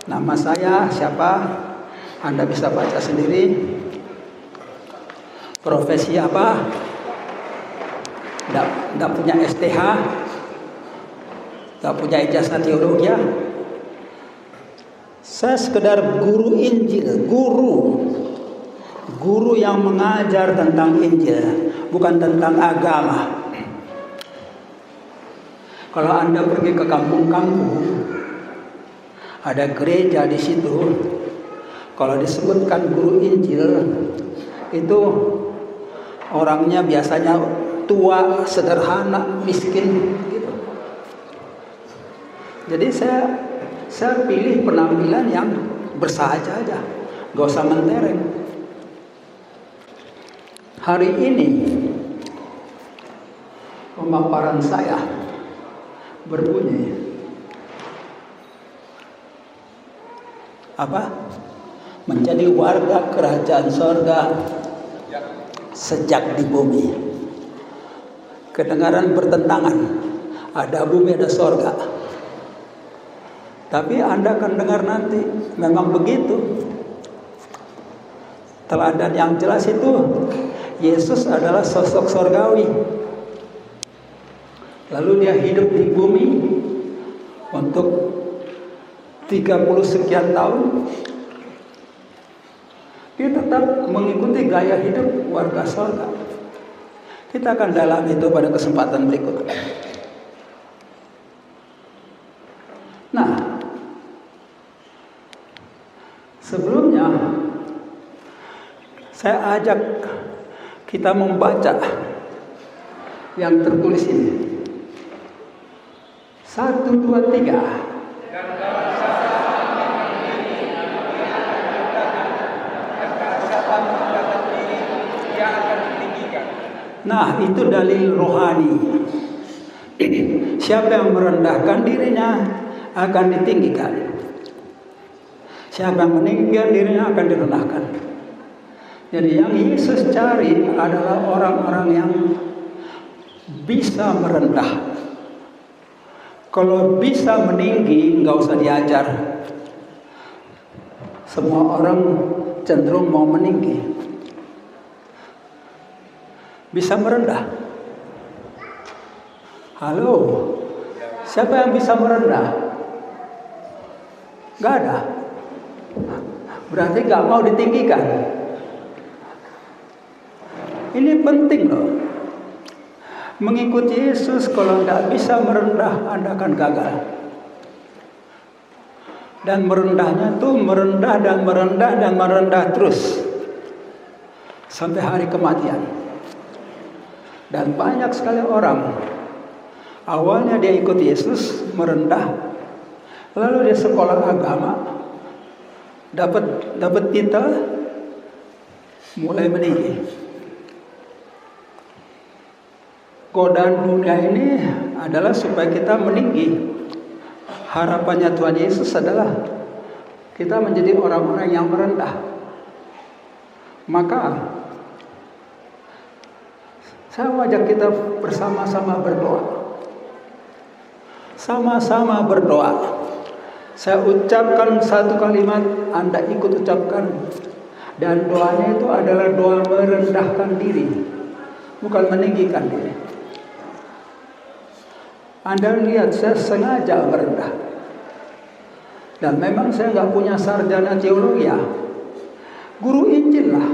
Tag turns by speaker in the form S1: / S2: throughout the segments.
S1: Nama saya siapa? Anda bisa baca sendiri. Profesi apa? Tidak punya STH, tidak punya ijazah teologi. Saya sekedar guru Injil, guru yang mengajar tentang Injil, bukan tentang agama. Kalau Anda pergi ke kampung-kampung, ada gereja di situ. Kalau disebutkan guru Injil, itu orangnya biasanya tua, sederhana, miskin, gitu. Jadi saya pilih penampilan yang bersahaja aja, gak usah mentereng. Hari ini pemaparan saya berbunyi apa? Menjadi warga kerajaan sorga sejak di bumi. Kedengaran bertentangan, ada bumi ada sorga. Tapi Anda akan dengar nanti, memang begitu. Teladan yang jelas itu, Yesus adalah sosok sorgawi. Lalu dia hidup di bumi untuk 30 sekian tahun. Dia tetap mengikuti gaya hidup warga sorga. Kita akan dalam itu pada kesempatan berikutnya. Nah, sebelumnya saya ajak kita membaca yang tertulis ini. 1, 2, 3. Nah, itu dalil rohani. Siapa yang merendahkan dirinya akan ditinggikan. Siapa yang meninggikan dirinya akan direndahkan. Jadi yang Yesus cari adalah orang-orang yang bisa merendah. Kalau bisa meninggi, nggak usah diajar. Semua orang cenderung mau meninggi. Bisa merendah. Halo, siapa yang bisa merendah? Gak ada. Berarti gak mau ditinggikan. Ini penting loh. Mengikuti Yesus kalau tidak bisa merendah, Anda akan gagal. Dan merendahnya tuh merendah dan merendah dan merendah terus sampai hari kematian. Dan banyak sekali orang awalnya dia ikut Yesus merendah, lalu dia sekolah agama, dapat titel, mulai meninggi. Godaan dunia ini adalah supaya kita meninggi. Harapannya Tuhan Yesus adalah kita menjadi orang-orang yang merendah. Maka saya ajak kita bersama-sama berdoa. Sama-sama berdoa. Saya ucapkan satu kalimat, Anda ikut ucapkan. Dan doanya itu adalah doa merendahkan diri, bukan meninggikan diri. Anda lihat, saya sengaja merendah. Dan memang saya nggak punya sarjana teologi. Guru Injil lah.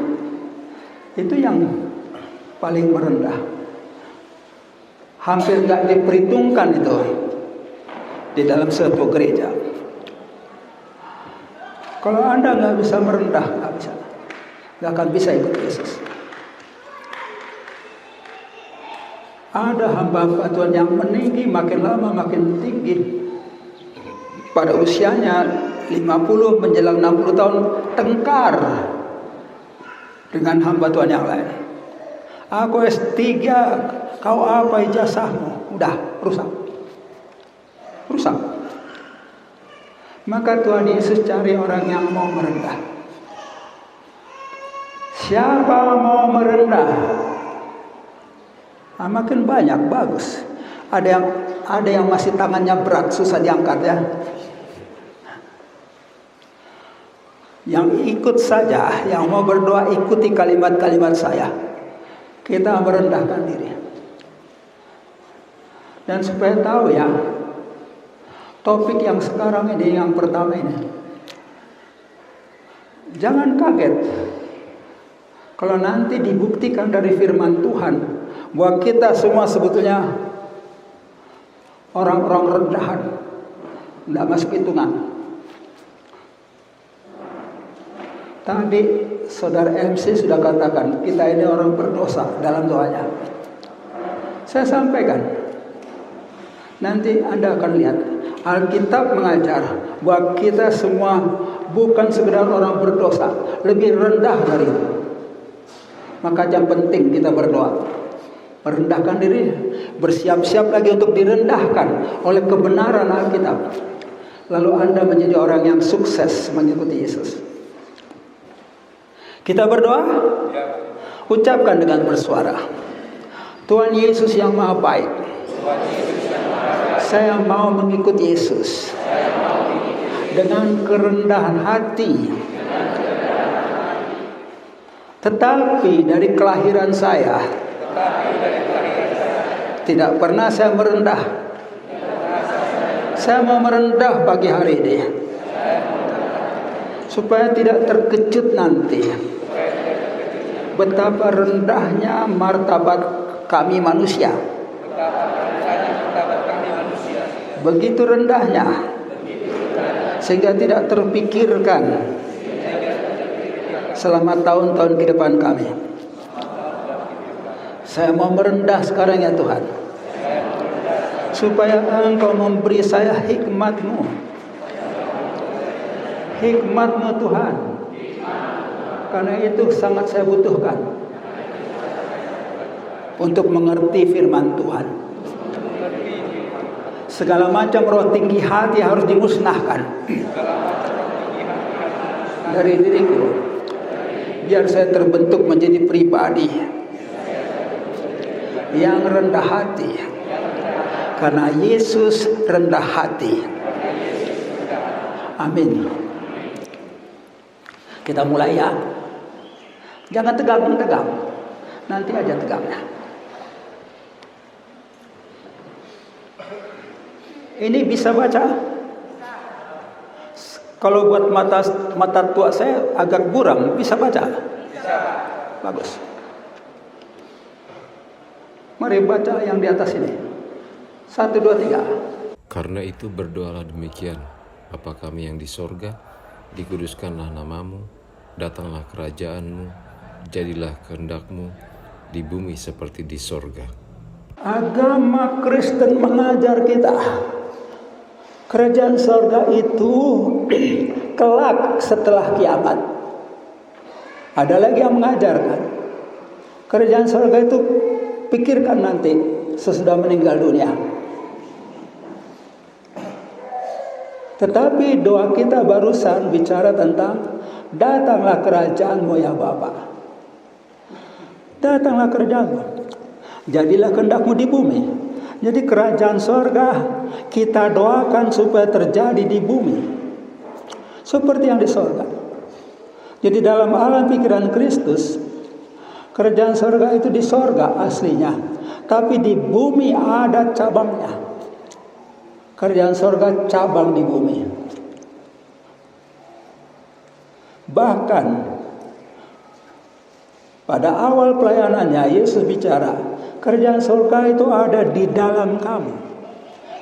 S1: Itu yang paling merendah. Hampir nggak diperhitungkan itu di dalam suatu gereja. Kalau Anda nggak bisa merendah, nggak akan bisa ikut Yesus. Ada hamba Tuhan yang meninggi, makin lama makin tinggi. Pada usianya 50 menjelang 60 tahun tengkar dengan hamba Tuhan yang lain. Aku S3, kau apa ijazahmu? Udah, rusak. Maka Tuhan Yesus cari orang yang mau merendah. Siapa mau merendah? Nah, makin banyak, bagus. Ada yang masih tangannya berat, susah diangkat ya. Yang ikut saja, yang mau berdoa ikuti kalimat-kalimat saya. Kita merendahkan diri. Dan supaya tahu ya, topik yang sekarang ini, yang pertama ini, jangan kaget kalau nanti dibuktikan dari firman Tuhan bahwa kita semua sebetulnya orang-orang rendahan, tidak masuk hitungan. Tadi saudara MC sudah katakan kita ini orang berdosa dalam doanya. Saya sampaikan, nanti Anda akan lihat Alkitab mengajar bahwa kita semua bukan sekedar orang berdosa, lebih rendah dari itu. Maka yang penting kita berdoa, merendahkan diri, bersiap-siap lagi untuk direndahkan oleh kebenaran Alkitab. Lalu Anda menjadi orang yang sukses mengikuti Yesus. Kita berdoa, ucapkan dengan bersuara, Tuhan Yesus yang Maha Baik, saya mau mengikuti Yesus dengan kerendahan hati. Tetapi dari kelahiran saya tidak pernah saya merendah. Saya mau merendah pagi hari ini supaya tidak terkejut nanti betapa rendahnya martabat kami manusia. Begitu rendahnya sehingga tidak terpikirkan selama tahun-tahun ke depan kami. Saya mau merendah sekarang ya Tuhan, supaya Engkau memberi saya hikmat-Mu. Hikmat-Mu Tuhan, karena itu sangat saya butuhkan untuk mengerti firman Tuhan. Segala macam roh tinggi hati harus dimusnahkan dari diriku, biar saya terbentuk menjadi pribadi yang rendah hati, karena Yesus rendah hati. Amin. Kita mulai ya. Jangan tegang-tegang, nanti aja tegangnya. Ini bisa baca? Kalau buat mata tua saya agak buram, bisa baca? Bisa. Bagus. Mari baca yang di atas ini. 1, 2, 3.
S2: Karena itu berdoalah demikian, Bapa kami yang di sorga, dikuduskanlah namamu, datanglah kerajaanmu, jadilah kehendak-Mu di bumi seperti di sorga.
S1: Agama Kristen mengajar kita, kerajaan sorga itu kelak setelah kiamat. Ada lagi yang mengajarkan, kerajaan sorga itu pikirkan nanti sesudah meninggal dunia. Tetapi doa kita barusan bicara tentang datanglah kerajaan-Mu ya Bapa. Datanglah kerajaan-Mu. Jadilah kehendak-Mu di bumi. Jadi kerajaan sorga kita doakan supaya terjadi di bumi, seperti yang di sorga. Jadi dalam alam pikiran Kristus, kerajaan sorga itu di sorga aslinya, tapi di bumi ada cabangnya. Kerajaan sorga cabang di bumi. Bahkan pada awal pelayanannya Yesus bicara, kerajaan sorga itu ada di dalam kamu.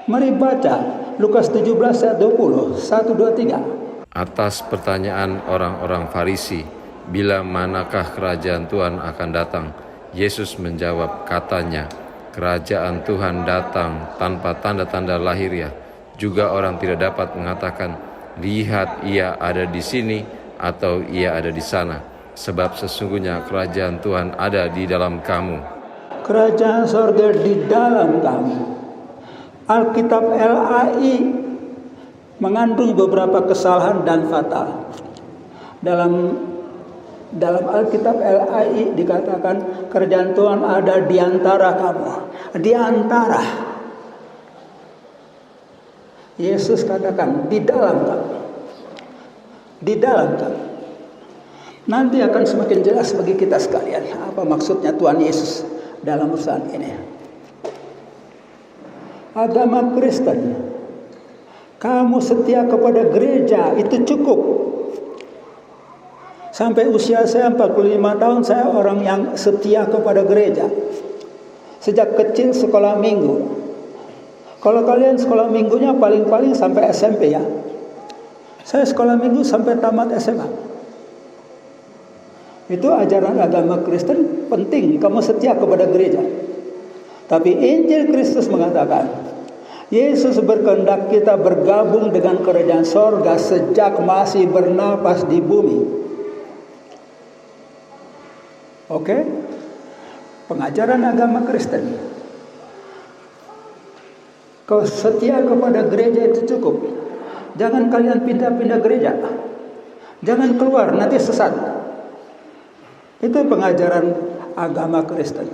S1: Mari baca Lukas 17 ayat 20, 1, 2, 3.
S2: Atas pertanyaan orang-orang Farisi, bila manakah kerajaan Tuhan akan datang? Yesus menjawab, katanya, kerajaan Tuhan datang tanpa tanda-tanda lahiriah. Juga orang tidak dapat mengatakan, lihat ia ada di sini atau ia ada di sana. Sebab sesungguhnya kerajaan Tuhan ada di dalam kamu.
S1: Kerajaan sorga di dalam kamu. Alkitab LAI mengandung beberapa kesalahan dan fatal. Dalam Alkitab LAI dikatakan kerajaan Tuhan ada di antara kamu. Di antara. Yesus katakan di dalam kamu. Di dalam kamu. Nanti akan semakin jelas bagi kita sekalian apa maksudnya Tuhan Yesus dalam urusan ini. Agama Kristen, kamu setia kepada gereja, itu cukup. Sampai usia saya 45 tahun, saya orang yang setia kepada gereja. Sejak kecil sekolah minggu. Kalau kalian sekolah minggunya paling-paling sampai SMP ya. Saya sekolah minggu sampai tamat SMA. Itu ajaran agama Kristen penting, kamu setia kepada gereja. Tapi Injil Kristus mengatakan, Yesus berkehendak kita bergabung dengan kerajaan sorga sejak masih bernapas di bumi. Oke? Pengajaran agama Kristen. Kau setia kepada gereja itu cukup. Jangan kalian pindah-pindah gereja. Jangan keluar, nanti sesat. Itu pengajaran agama Kristen.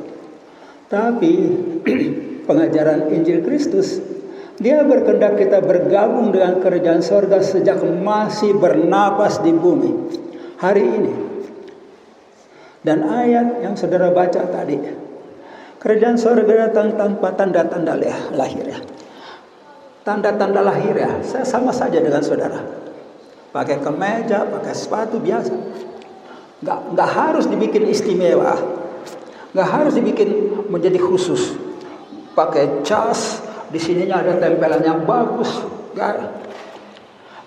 S1: Tapi pengajaran Injil Kristus, dia berkehendak kita bergabung dengan kerajaan sorga sejak masih bernapas di bumi. Hari ini. Dan ayat yang saudara baca tadi, kerajaan sorga datang tanpa tanda-tanda lahir ya. Tanda-tanda lahir ya, saya sama saja dengan saudara. Pakai kemeja, pakai sepatu biasa. Nggak harus dibikin istimewa, nggak harus dibikin menjadi khusus. Pakai jas, di sininya ada tempelan yang bagus, nggak.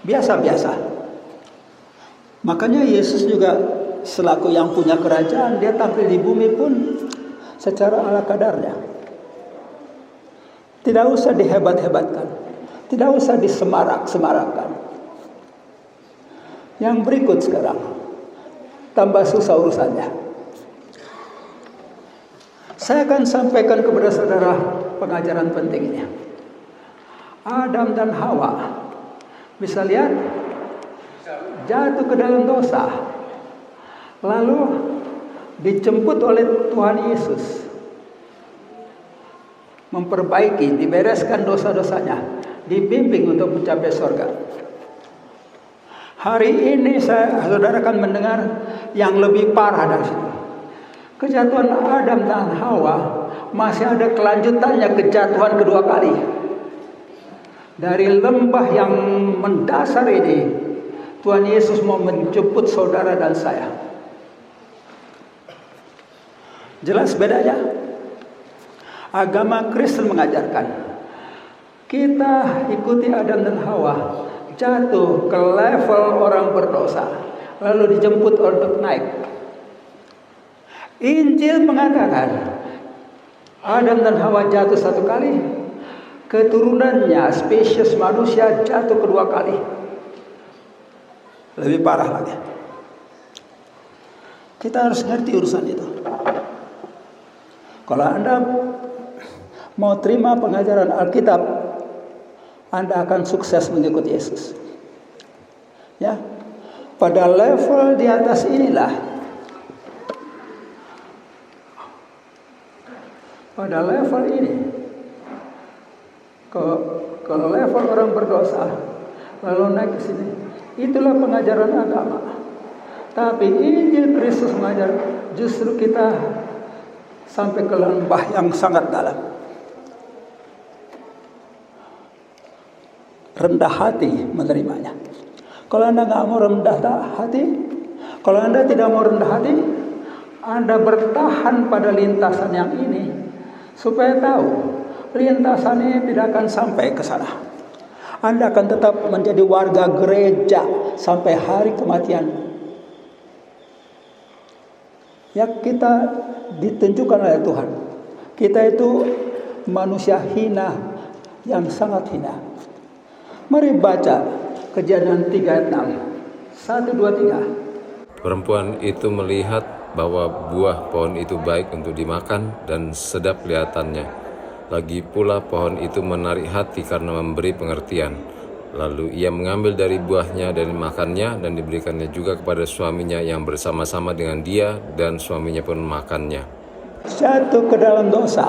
S1: Biasa-biasa. Makanya Yesus juga selaku yang punya kerajaan, dia tampil di bumi pun secara ala kadarnya. Tidak usah dihebat-hebatkan, tidak usah disemarak-semarakkan. Yang berikut sekarang, tambah susah urusannya. Saya akan sampaikan kepada saudara pengajaran pentingnya. Adam dan Hawa, bisa lihat, jatuh ke dalam dosa, lalu dijemput oleh Tuhan Yesus, memperbaiki, dibereskan dosa-dosanya, dibimbing untuk mencapai surga. Hari ini saudara akan mendengar yang lebih parah dari situ. Kejatuhan Adam dan Hawa masih ada kelanjutannya, kejatuhan kedua kali. Dari lembah yang mendasar ini, Tuhan Yesus mau menjemput saudara dan saya. Jelas bedanya? Agama Kristen mengajarkan kita ikuti Adam dan Hawa, jatuh ke level orang berdosa, lalu dijemput untuk naik. Injil mengatakan Adam dan Hawa jatuh satu kali, keturunannya spesies manusia jatuh kedua kali. Lebih parah lagi. Kita harus ngerti urusan itu. Kalau Anda mau terima pengajaran Alkitab, Anda akan sukses mengikuti Yesus. Ya, pada level di atas inilah, pada level ini, ke level orang berdosa, lalu naik ke sini, itulah pengajaran agama. Tapi Injil Kristus mengajar justru kita sampai ke lembah yang sangat dalam. Rendah hati menerimanya. Kalau Anda nggak mau rendah hati, kalau Anda tidak mau rendah hati, Anda bertahan pada lintasan yang ini, supaya tahu lintasan ini tidak akan sampai ke sana. Anda akan tetap menjadi warga gereja sampai hari kematian. Ya, kita ditunjukkan oleh Tuhan. Kita itu manusia hina yang sangat hina. Mari baca Kejadian 3 ayat 6. 1, 2, 3.
S2: Perempuan itu melihat bahwa buah pohon itu baik untuk dimakan dan sedap kelihatannya. Lagi pula pohon itu menarik hati karena memberi pengertian. Lalu ia mengambil dari buahnya dan dimakannya, dan diberikannya juga kepada suaminya yang bersama-sama dengan dia, dan suaminya pun makannya.
S1: Jatuh ke dalam dosa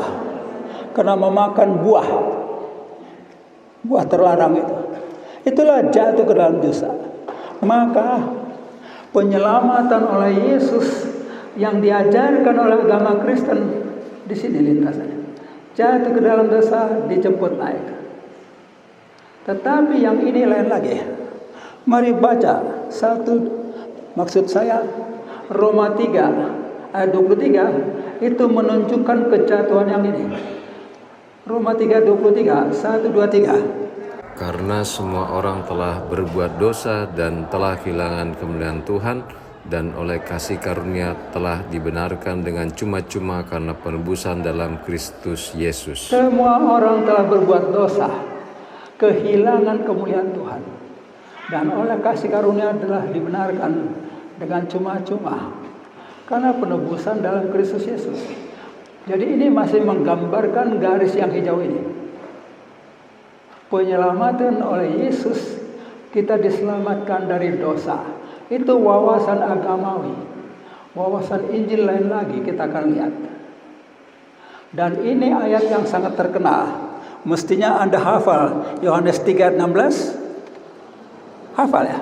S1: karena memakan buah terlarang itu. Itulah jatuh ke dalam dosa. Maka Penyelamatan oleh Yesus yang diajarkan oleh agama Kristen di sini lintasannya. Jatuh ke dalam dosa, dijemput naik. Tetapi yang ini lain lagi. Mari baca maksud saya Roma 3 ayat 23 itu menunjukkan kejatuhan yang ini. Roma 3:23, 1, 2, 3.
S2: Karena semua orang telah berbuat dosa dan telah kehilangan kemuliaan Tuhan, dan oleh kasih karunia telah dibenarkan dengan cuma-cuma karena penebusan dalam Kristus Yesus.
S1: Semua orang telah berbuat dosa, kehilangan kemuliaan Tuhan, dan oleh kasih karunia telah dibenarkan dengan cuma-cuma karena penebusan dalam Kristus Yesus. Jadi ini masih menggambarkan garis yang hijau ini. Penyelamatan oleh Yesus, kita diselamatkan dari dosa. Itu wawasan agamawi. Wawasan Injil lain lagi kita akan lihat. Dan ini ayat yang sangat terkenal. Mestinya Anda hafal Yohanes 3 ayat 16. Hafal ya?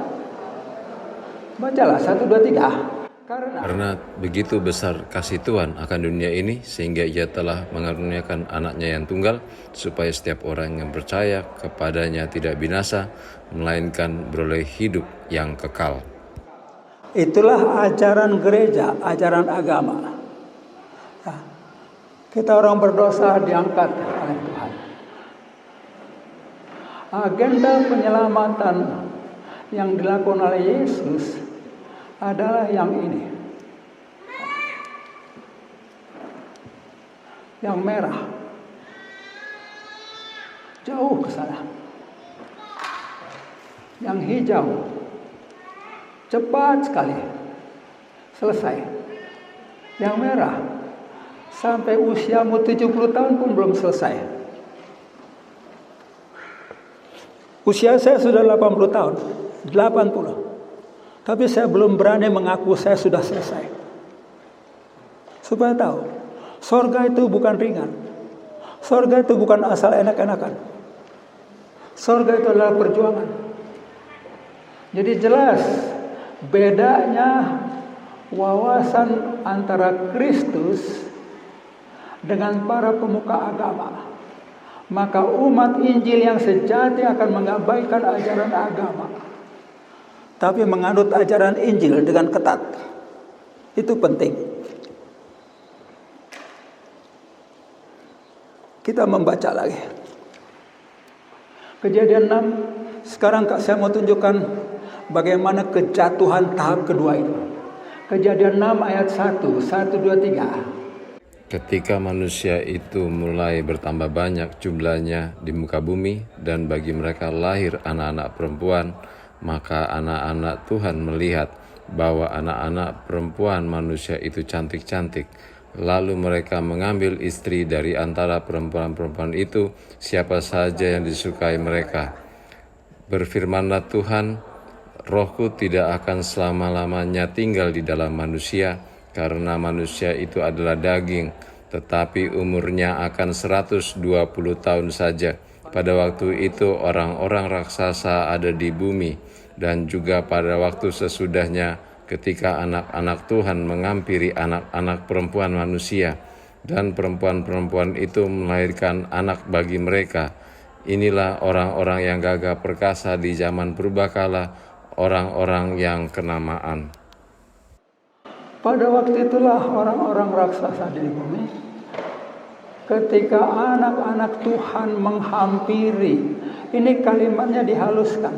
S1: Bacalah 1, 2, 3.
S2: Karena begitu besar kasih Tuhan akan dunia ini, sehingga Ia telah mengaruniakan anaknya yang tunggal, supaya setiap orang yang percaya kepadanya tidak binasa, melainkan beroleh hidup yang kekal.
S1: Itulah ajaran gereja, ajaran agama. Kita orang berdosa diangkat oleh Tuhan. Agenda penyelamatan yang dilakukan oleh Yesus adalah yang ini. Yang merah. Jauh ke sana. Yang hijau. Cepat sekali. Selesai. Yang merah. Sampai usiamu 70 tahun pun belum selesai. Usia saya sudah 80 tahun. 80. Tapi saya belum berani mengaku saya sudah selesai. Supaya tahu, sorga itu bukan ringan. Sorga itu bukan asal enak-enakan. Sorga itu adalah perjuangan. Jadi jelas bedanya wawasan antara Kristus dengan para pemuka agama. Maka umat Injil yang sejati akan mengabaikan ajaran agama, tapi menganut ajaran Injil dengan ketat. Itu penting. Kita membaca lagi. Kejadian 6. Sekarang saya mau tunjukkan bagaimana kejatuhan tahap kedua itu. Kejadian 6 ayat 1, 1, 2, 3.
S2: Ketika manusia itu mulai bertambah banyak jumlahnya di muka bumi, dan bagi mereka lahir anak-anak perempuan, maka anak-anak Tuhan melihat bahwa anak-anak perempuan manusia itu cantik-cantik. Lalu mereka mengambil istri dari antara perempuan-perempuan itu, siapa saja yang disukai mereka. Berfirmanlah Tuhan, Rohku tidak akan selama-lamanya tinggal di dalam manusia, karena manusia itu adalah daging, tetapi umurnya akan 120 tahun saja. Pada waktu itu orang-orang raksasa ada di bumi, dan juga pada waktu sesudahnya ketika anak-anak Tuhan mengampiri anak-anak perempuan manusia, dan perempuan-perempuan itu melahirkan anak bagi mereka. Inilah orang-orang yang gagah perkasa di zaman purbakala, orang-orang yang kenamaan.
S1: Pada waktu itulah orang-orang raksasa di bumi, ketika anak-anak Tuhan menghampiri. Ini kalimatnya dihaluskan.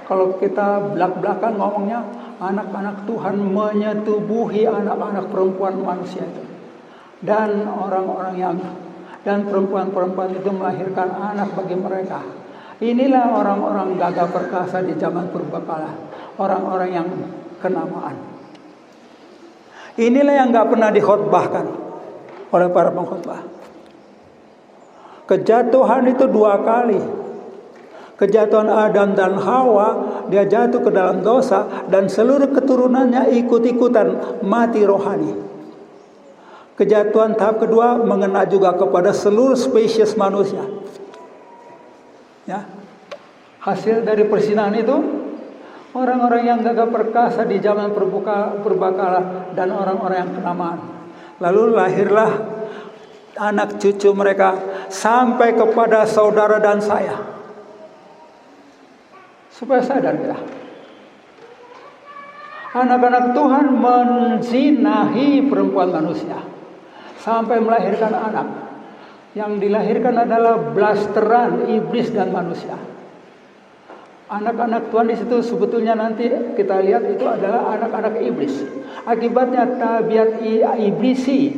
S1: Kalau kita belak-belakan ngomongnya, anak-anak Tuhan menyetubuhi anak-anak perempuan manusia itu. Dan dan perempuan-perempuan itu melahirkan anak bagi mereka. Inilah orang-orang gagah perkasa di zaman purbakala, orang-orang yang kenamaan. Inilah yang gak pernah dikhotbahkan oleh para pengkhotbah. Kejatuhan itu 2 kali. Kejatuhan Adam dan Hawa, dia jatuh ke dalam dosa, dan seluruh keturunannya ikut-ikutan mati rohani. Kejatuhan tahap kedua mengena juga kepada seluruh spesies manusia. Ya. Hasil dari persinahan itu, orang-orang yang gagah perkasa di zaman purbakala dan orang-orang yang kenamaan. Lalu lahirlah anak cucu mereka sampai kepada saudara dan saya. Supaya sadar kita. Anak-anak Tuhan menzinahi perempuan manusia sampai melahirkan anak. Yang dilahirkan adalah blasteran iblis dan manusia. Anak-anak Tuhan di situ sebetulnya nanti kita lihat itu adalah anak-anak iblis. Akibatnya tabiat iblisi,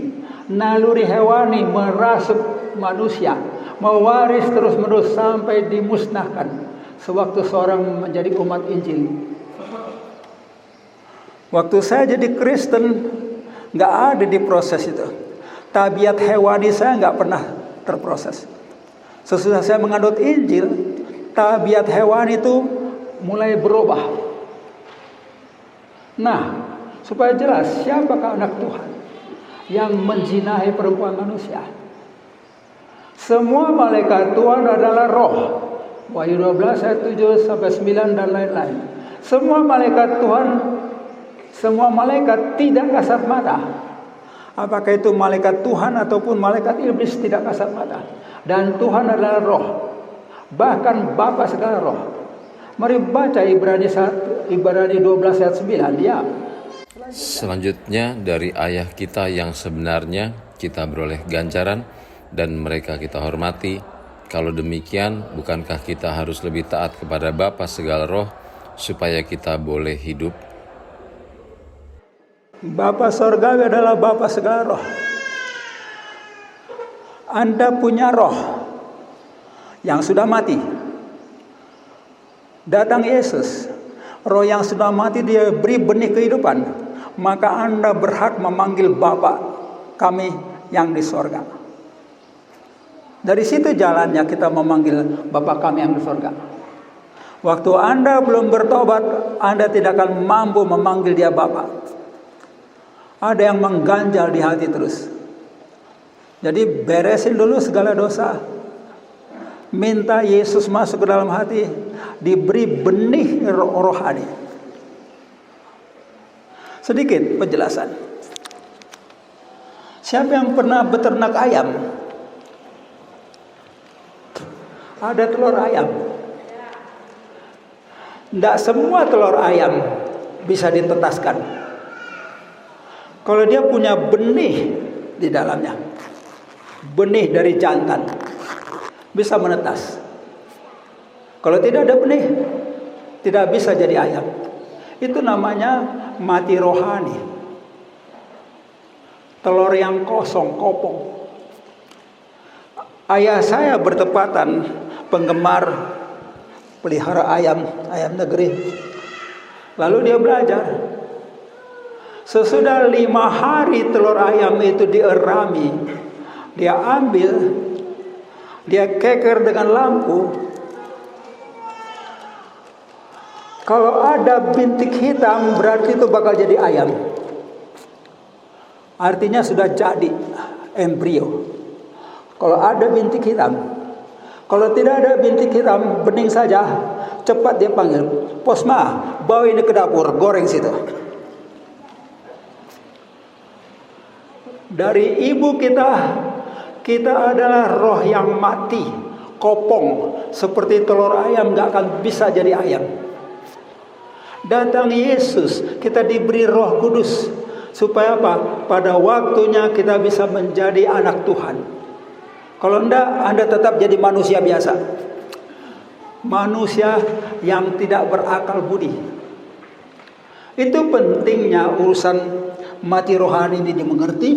S1: naluri hewani merasuk manusia, mewaris terus-menerus sampai dimusnahkan sewaktu seorang menjadi umat Injil. Waktu saya jadi Kristen, nggak ada di proses itu. Tabiat hewani saya nggak pernah terproses. Sesudah saya menganut Injil, tabiat hewan itu mulai berubah. Nah, supaya jelas siapakah anak Tuhan yang menzinahi perempuan manusia. Semua malaikat Tuhan adalah roh. Wahyu 12 ayat 7 sampai 9 dan lain-lain. Semua malaikat Tuhan, semua malaikat tidak kasat mata. Apakah itu malaikat Tuhan ataupun malaikat iblis tidak kasat mata. Dan Tuhan adalah roh. Bahkan Bapa segala roh. Mari baca Ibrani 12 ayat 9. Ya.
S2: Selanjutnya dari ayah kita yang sebenarnya kita beroleh ganjaran dan mereka kita hormati. Kalau demikian, bukankah kita harus lebih taat kepada Bapa segala roh supaya kita boleh hidup?
S1: Bapa Sorgawi adalah Bapa segala roh. Anda punya roh yang sudah mati. Datang Yesus, roh yang sudah mati dia beri benih kehidupan. Maka Anda berhak memanggil Bapa kami yang di sorga. Dari situ jalannya kita memanggil Bapa kami yang di sorga. Waktu Anda belum bertobat, Anda tidak akan mampu memanggil dia Bapa. Ada yang mengganjal di hati terus. Jadi beresin dulu segala dosa. Minta Yesus masuk ke dalam hati. Diberi benih rohani. Sedikit penjelasan. Siapa yang pernah beternak ayam? Ada telur ayam. Tidak semua telur ayam bisa ditetaskan. Kalau dia punya benih di dalamnya, benih dari jantan, bisa menetas. Kalau tidak ada benih, tidak bisa jadi ayam. Itu namanya mati rohani. Telur yang kosong, kopong. Ayah saya bertepatan penggemar pelihara ayam negeri. Lalu dia belajar. Sesudah 5 hari telur ayam itu dierami, dia ambil, dia keker dengan lampu. Kalau ada bintik hitam berarti itu bakal jadi ayam. Artinya sudah jadi embrio. Kalau ada bintik hitam, kalau tidak ada bintik hitam, bening saja, cepat dia panggil, Posma, bawa ini ke dapur, goreng situ. Dari ibu kita adalah roh yang mati, kopong, seperti telur ayam gak akan bisa jadi ayam. Datang Yesus, kita diberi Roh Kudus, supaya apa? Pada waktunya kita bisa menjadi anak Tuhan. Kalau enggak, Anda tetap jadi manusia biasa, manusia yang tidak berakal budi. Itu pentingnya urusan mati rohani ini dimengerti.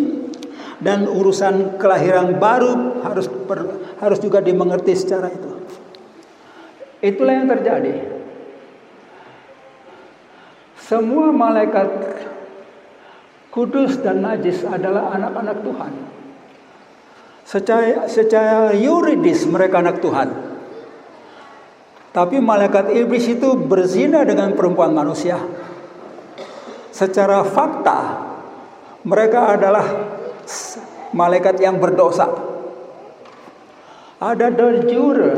S1: Dan urusan kelahiran baru harus juga dimengerti secara itu. Itulah yang terjadi. Semua malaikat kudus dan najis adalah anak-anak Tuhan. Secara yuridis mereka anak Tuhan. Tapi malaikat iblis itu berzina dengan perempuan manusia. Secara fakta mereka adalah malaikat yang berdosa. Ada de jure,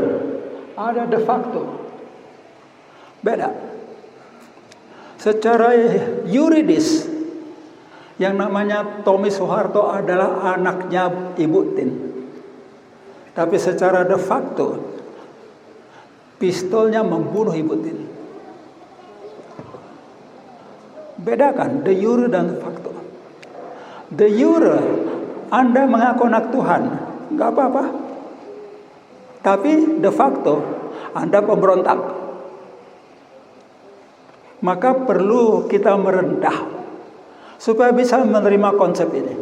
S1: ada de facto. Beda. Secara yuridis, yang namanya Tommy Soeharto adalah anaknya Ibu Tin. Tapi secara de facto, pistolnya membunuh Ibu Tin. Bedakan de jure dan de facto. De jure, Anda mengaku anak Tuhan, nggak apa-apa. Tapi de facto, Anda pemberontak. Maka perlu kita merendah supaya bisa menerima konsep ini.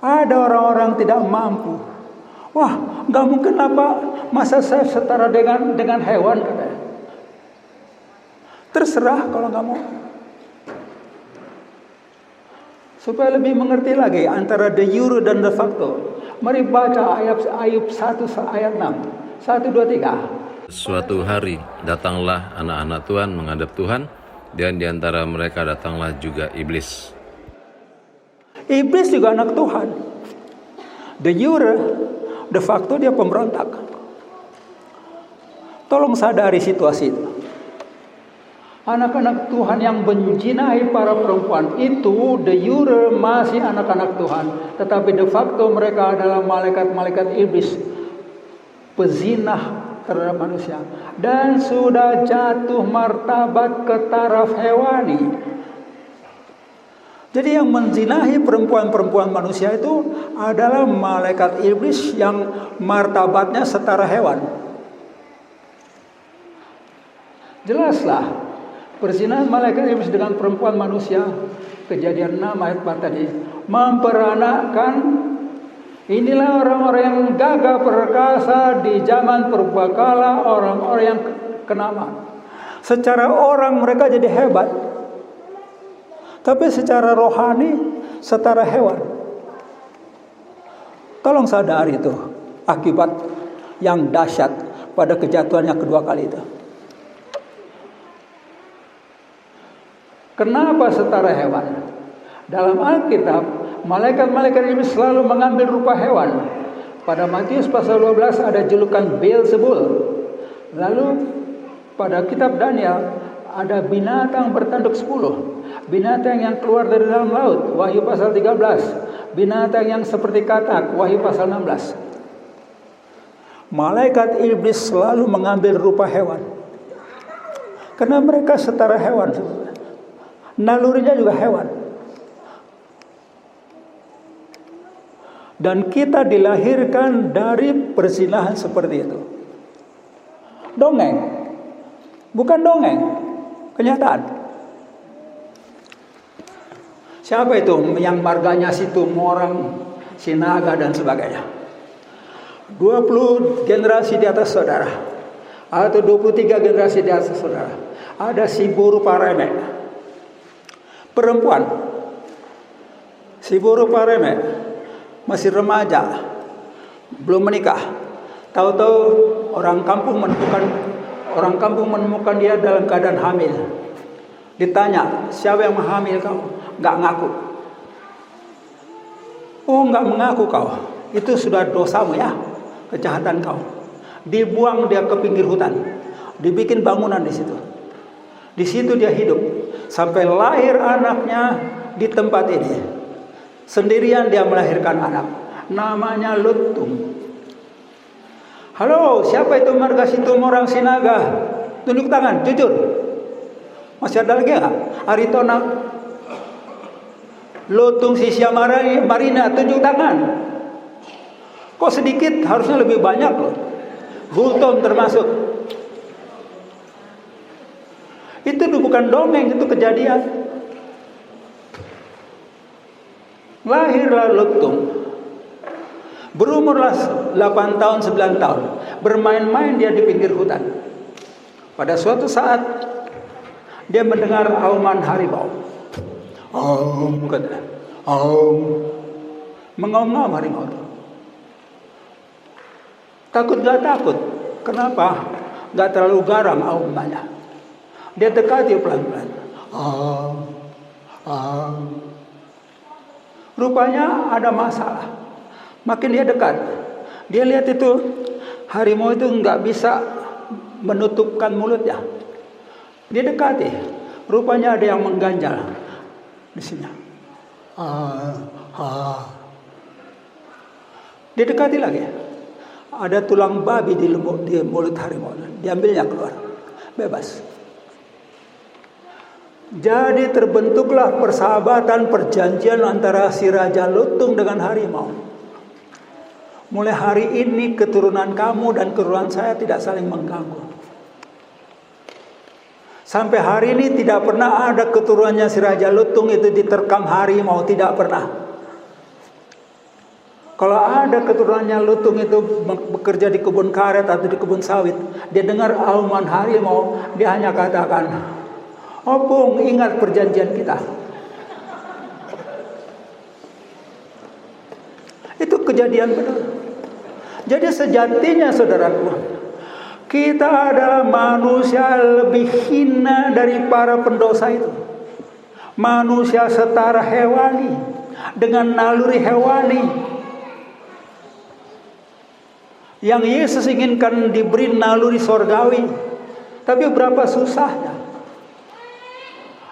S1: Ada orang-orang tidak mampu. Wah, nggak mungkin apa, masa saya setara dengan hewan katanya. Terserah kalau nggak mau. Supaya lebih mengerti lagi antara de jure dan de facto, mari baca Ayub 1 ayat 6. 1, 2, 3.
S2: Suatu hari datanglah anak-anak Tuhan menghadap Tuhan, dan di antara mereka datanglah juga iblis.
S1: Iblis juga anak Tuhan. De jure, de facto dia pemberontak. Tolong sadari situasi itu. Anak-anak Tuhan yang menjinahi para perempuan itu de jure masih anak-anak Tuhan, tetapi de facto mereka adalah malaikat-malaikat iblis, pezinah terhadap manusia, dan sudah jatuh martabat ke taraf hewani. Jadi yang menzinahi perempuan-perempuan manusia itu adalah malaikat iblis yang martabatnya setara hewan. Jelaslah perzinahan malaikat iblis dengan perempuan manusia, Kejadian 6 ayat 4 tadi, memperanakkan. Inilah orang-orang yang gagah perkasa di zaman purbakala, orang-orang yang kenamaan. Secara orang mereka jadi hebat, tapi secara rohani setara hewan. Tolong sadari itu akibat yang dahsyat pada kejatuhan yang kedua kali itu. Kenapa setara hewan? Dalam Alkitab, malaikat-malaikat ini selalu mengambil rupa hewan. Pada Matius pasal 12 ada julukan Beelzebul. Lalu pada kitab Daniel ada binatang bertanduk 10. Binatang yang keluar dari dalam laut, Wahyu pasal 13. Binatang yang seperti katak, Wahyu pasal 16. Malaikat iblis selalu mengambil rupa hewan. Karena mereka setara hewan. Nalurinya juga hewan. Dan kita dilahirkan dari perzinahan seperti itu. Dongeng. Bukan dongeng. Kenyataan. Siapa itu yang marganya Situmorang, Sinaga dan sebagainya? 20 generasi di atas saudara. Atau 23 generasi di atas saudara. Ada si Buru Pareme. Perempuan. Si Buru Pareme masih remaja, belum menikah. Tahu-tahu orang kampung menemukan dia dalam keadaan hamil. Ditanya, siapa yang menghamil kau? Nggak ngaku. Oh, nggak mengaku kau. Itu sudah dosamu ya, kejahatan kau. Dibuang dia ke pinggir hutan, dibikin bangunan di situ. Di situ dia hidup sampai lahir anaknya di tempat ini. Sendirian dia melahirkan anak, namanya Lutung. Halo, siapa itu marga Situmorang Sinaga? Tunjuk tangan, jujur. Masih ada lagi nggak? Aritona, Lutung Sisia Marina, tunjuk tangan. Kok sedikit? Harusnya lebih banyak loh. Hulton termasuk. Itu bukan dongeng, itu kejadian. Lahirlah Lutung. Berumurlah 8 tahun, 9 tahun. Bermain-main dia di pinggir hutan. Pada suatu saat dia mendengar auman harimau. Aum, katanya. Aum. Mengaum-ngaum harimau itu. Takut gak takut. Kenapa? Gak terlalu garam aumannya. Dia dekati pelan-pelan. Rupanya ada masalah. Makin dia dekat, dia lihat itu harimau itu nggak bisa menutupkan mulutnya. Dia dekati. Rupanya ada yang mengganjal di sini. Didekati lagi. Ada tulang babi di mulut harimau. Diambilnya keluar. Bebas. Jadi terbentuklah persahabatan, perjanjian antara si Raja Lutung dengan harimau. Mulai hari ini keturunan kamu dan keturunan saya tidak saling mengganggu. Sampai hari ini tidak pernah ada keturunannya si Raja Lutung itu diterkam harimau, tidak pernah. Kalau ada keturunannya Lutung itu bekerja di kebun karet atau di kebun sawit, dia dengar auman harimau, dia hanya katakan, "Opung, ingat perjanjian kita." Itu kejadian benar. Jadi sejatinya saudaraku, kita adalah manusia lebih hina dari para pendosa itu. Manusia setara hewani, dengan naluri hewani. Yang Yesus inginkan diberi naluri sorgawi. Tapi berapa susahnya.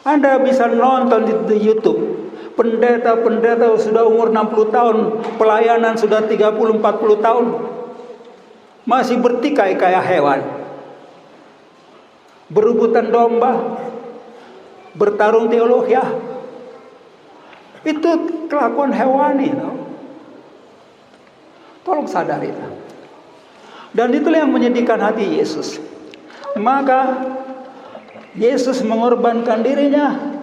S1: Anda bisa nonton di YouTube. Pendeta-pendeta sudah umur 60 tahun. Pelayanan sudah 30-40 tahun. Masih bertikai kayak hewan. Berebutan domba. Bertarung teologi. Itu kelakuan hewani. Tolong sadari. Dan itulah yang menyedihkan hati Yesus. Maka Yesus mengorbankan dirinya.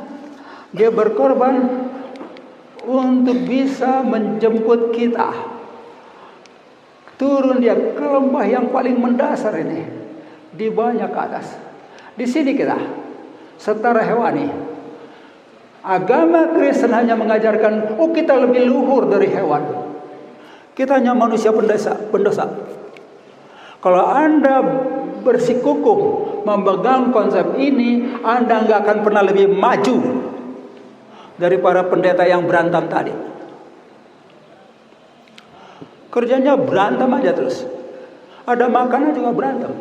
S1: Dia berkorban untuk bisa menjemput kita. Turun dia ke lembah yang paling mendasar ini. Di banyak ke atas. Di sini kita setara hewani. Agama Kristen hanya mengajarkan, kita lebih luhur dari hewan. Kita hanya manusia pendosa. Kalau Anda bersikukuh memegang konsep ini, Anda nggak akan pernah lebih maju dari para pendeta yang berantem tadi. Kerjanya berantem aja terus. Ada makanan juga berantem.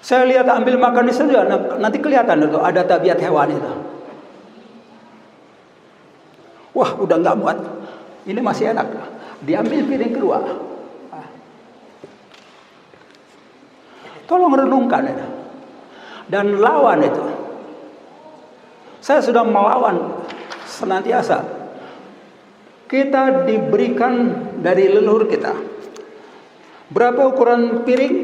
S1: Saya lihat ambil makan di sana, nanti kelihatan itu ada tabiat hewan itu. Wah, udah nggak muat. Ini masih enak. Diambil piring kedua. Tolong renungkan itu. Dan lawan itu. Saya sudah melawan senantiasa. Kita diberikan dari leluhur kita. Berapa ukuran piring?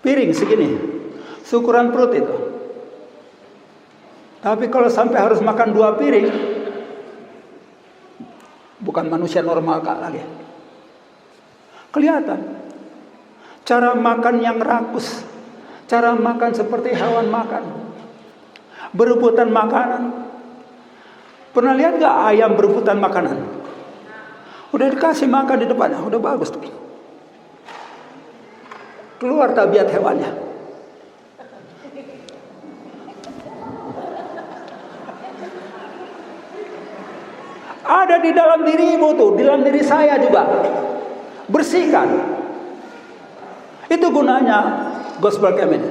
S1: Piring segini. Seukuran perut itu. Tapi kalau sampai harus makan 2 piring, bukan manusia normal lagi. Kelihatan. Cara makan yang rakus. Cara makan seperti hewan makan. Berebutan makanan. Pernah lihat gak ayam berebutan makanan? Udah dikasih makan di depannya. Udah bagus tuh. Keluar tabiat hewannya. Ada di dalam dirimu tuh. Di dalam diri saya juga. Bersihkan. Itu gunanya gospel camp ini.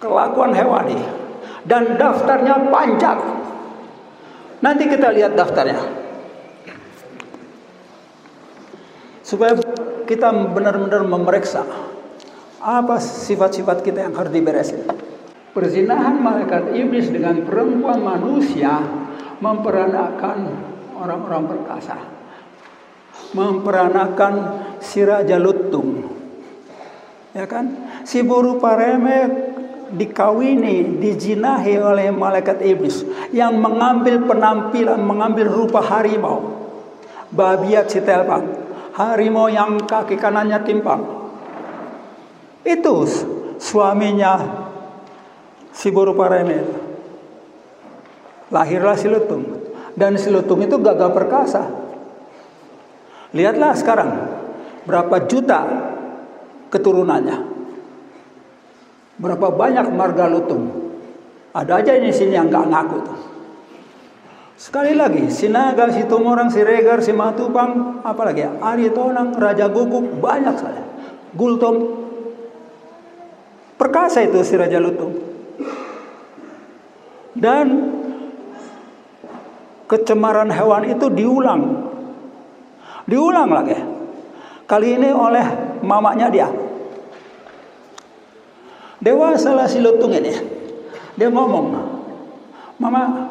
S1: Kelakuan hewani. Dan daftarnya panjang. Nanti kita lihat daftarnya. Supaya kita benar-benar memeriksa. Apa sifat-sifat kita yang harus diberesin. Perzinahan malaikat iblis dengan perempuan manusia. Memperanakan orang-orang perkasa. Memperanakan si Raja Lutung. Ya kan? Si buruh pareme dikawini, dijinahi oleh malaikat iblis yang mengambil penampilan, mengambil rupa harimau. Babiat si telpang, harimau yang kaki kanannya timpang. Itu suaminya si buruh pareme. Lahirlah si Lutung. Dan si Lutung itu gagah perkasa. Lihatlah sekarang berapa juta keturunannya. Berapa banyak marga Lutung. Ada aja di sini yang nggak ngaku tuh. Sekali lagi, Sinaga, si Tumorang, si Regar, si Matupang, apalagi ya, Ari Tonang, Raja Guguk, banyak saja. Gultom. Perkasa itu si Raja Lutung. Dan kecemaran hewan itu diulang lagi. Kali ini oleh mamanya dia. Dewasalah si Lutung ini. Dia ngomong, "Mama,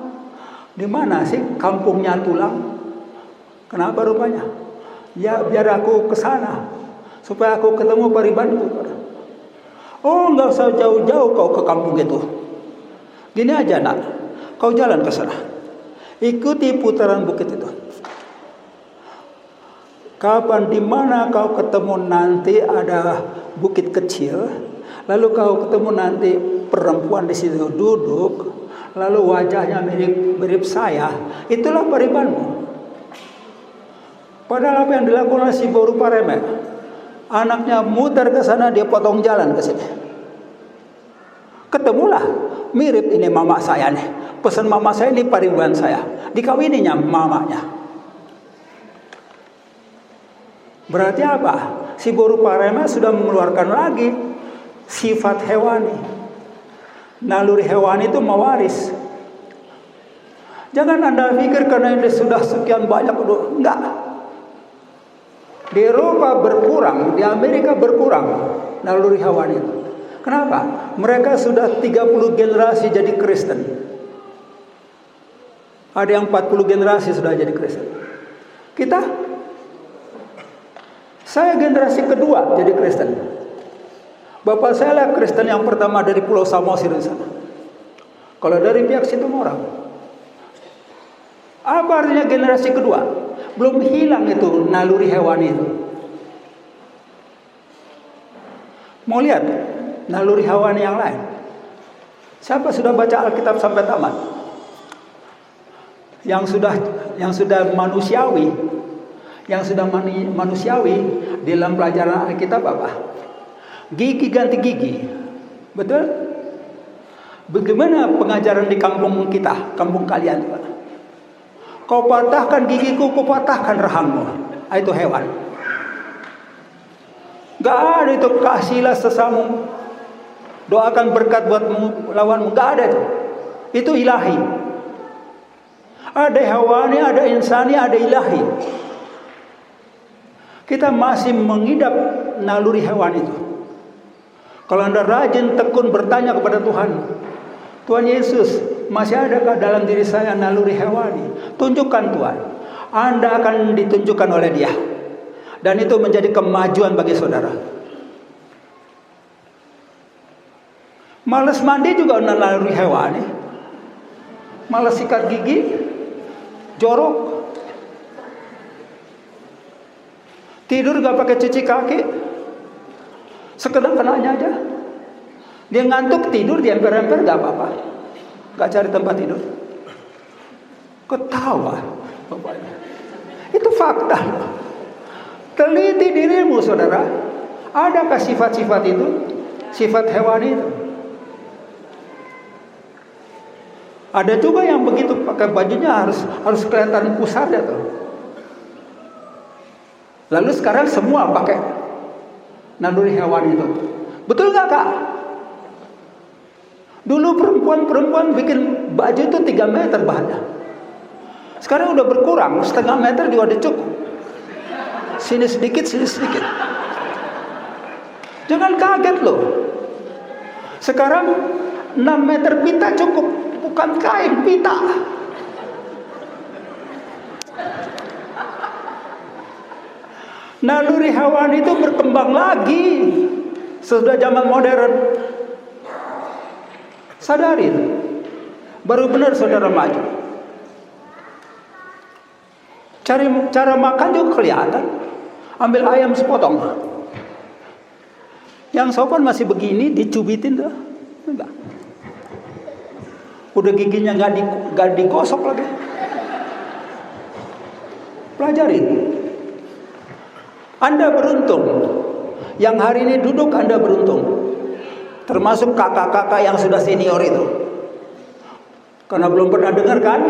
S1: di mana sih kampungnya Tulang? Kenapa rupanya? Ya biar aku ke sana supaya aku ketemu paribanku." "Oh, nggak usah jauh-jauh kau ke kampung itu. Gini aja nak, kau jalan ke sana. Ikuti putaran bukit itu. Kapan di mana kau ketemu nanti ada bukit kecil, lalu kau ketemu nanti perempuan di situ duduk, lalu wajahnya mirip saya, itulah paribanmu." Padahal apa yang dilakukan oleh si Boru Pareme, anaknya muter ke sana, dia potong jalan ke sini. Ketemulah, mirip ini mama saya nih. Pesan mama saya ini pariban saya, dikawininya mamanya. Berarti apa? Si Boru Parema sudah mengeluarkan lagi sifat hewani. Naluri hewani itu mewaris. Jangan Anda pikir karena ini sudah sekian banyak, enggak. Di Eropa berkurang, di Amerika berkurang naluri hewani itu. Kenapa? Mereka sudah 30 generasi jadi Kristen. Ada yang 40 generasi sudah jadi Kristen. Saya generasi kedua jadi Kristen. Bapak saya lah Kristen yang pertama dari Pulau Samosir di sana. Kalau dari pihak Situmorang. Apa artinya generasi kedua? Belum hilang itu naluri hewani itu. Mau lihat naluri hewani yang lain? Siapa sudah baca Alkitab sampai tamat? Yang sudah manusiawi, di dalam pelajaran Alkitab apa? Gigi ganti gigi. Betul? Bagaimana pengajaran di kampung kita, kampung kalian? Kau patahkan gigiku, kau patahkan rahangmu. Itu hewan. Gak ada itu kasihlah sesamu. Doakan berkat buatmu lawanmu. Gak ada itu. Itu ilahi. Ada hewani, ada insani, ada ilahi. Kita masih mengidap naluri hewan itu. Kalau Anda rajin tekun bertanya kepada Tuhan, "Tuhan Yesus, masih adakah dalam diri saya naluri hewani?" Tunjukkan Tuhan. Anda akan ditunjukkan oleh Dia. Dan itu menjadi kemajuan bagi saudara. Males mandi juga naluri hewani. Males sikat gigi, jorok. Tidur gak pakai cuci kaki, sekedar-kenanya aja. Dia ngantuk tidur, dia emper-emper gak apa-apa. Gak cari tempat tidur. Ketawa bapaknya. Itu fakta. Teliti dirimu saudara. Adakah sifat-sifat itu? Sifat hewani itu? Ada juga yang begitu pakai bajunya harus kelihatan pusar ya tuh. Lalu sekarang semua pakai naluri hewan itu. Betul nggak Kak? Dulu perempuan bikin baju itu 3 meter bahannya. Sekarang udah berkurang, 1,5 meter juga udah cukup. Sini sedikit, sini sedikit. Jangan kaget loh. Sekarang 6 meter pita cukup, bukan kain, pita. Naluri hewan itu berkembang lagi sesudah zaman modern. Sadarin, baru benar saudara maju. Cari cara makan juga kelihatan. Ambil ayam sepotong. Yang sopan masih begini, dicubitin tuh. Enggak. Udah giginya nggak digosok lagi. Pelajarin. Anda beruntung. Yang hari ini duduk Anda beruntung. Termasuk kakak-kakak yang sudah senior itu. Karena belum pernah dengar kan?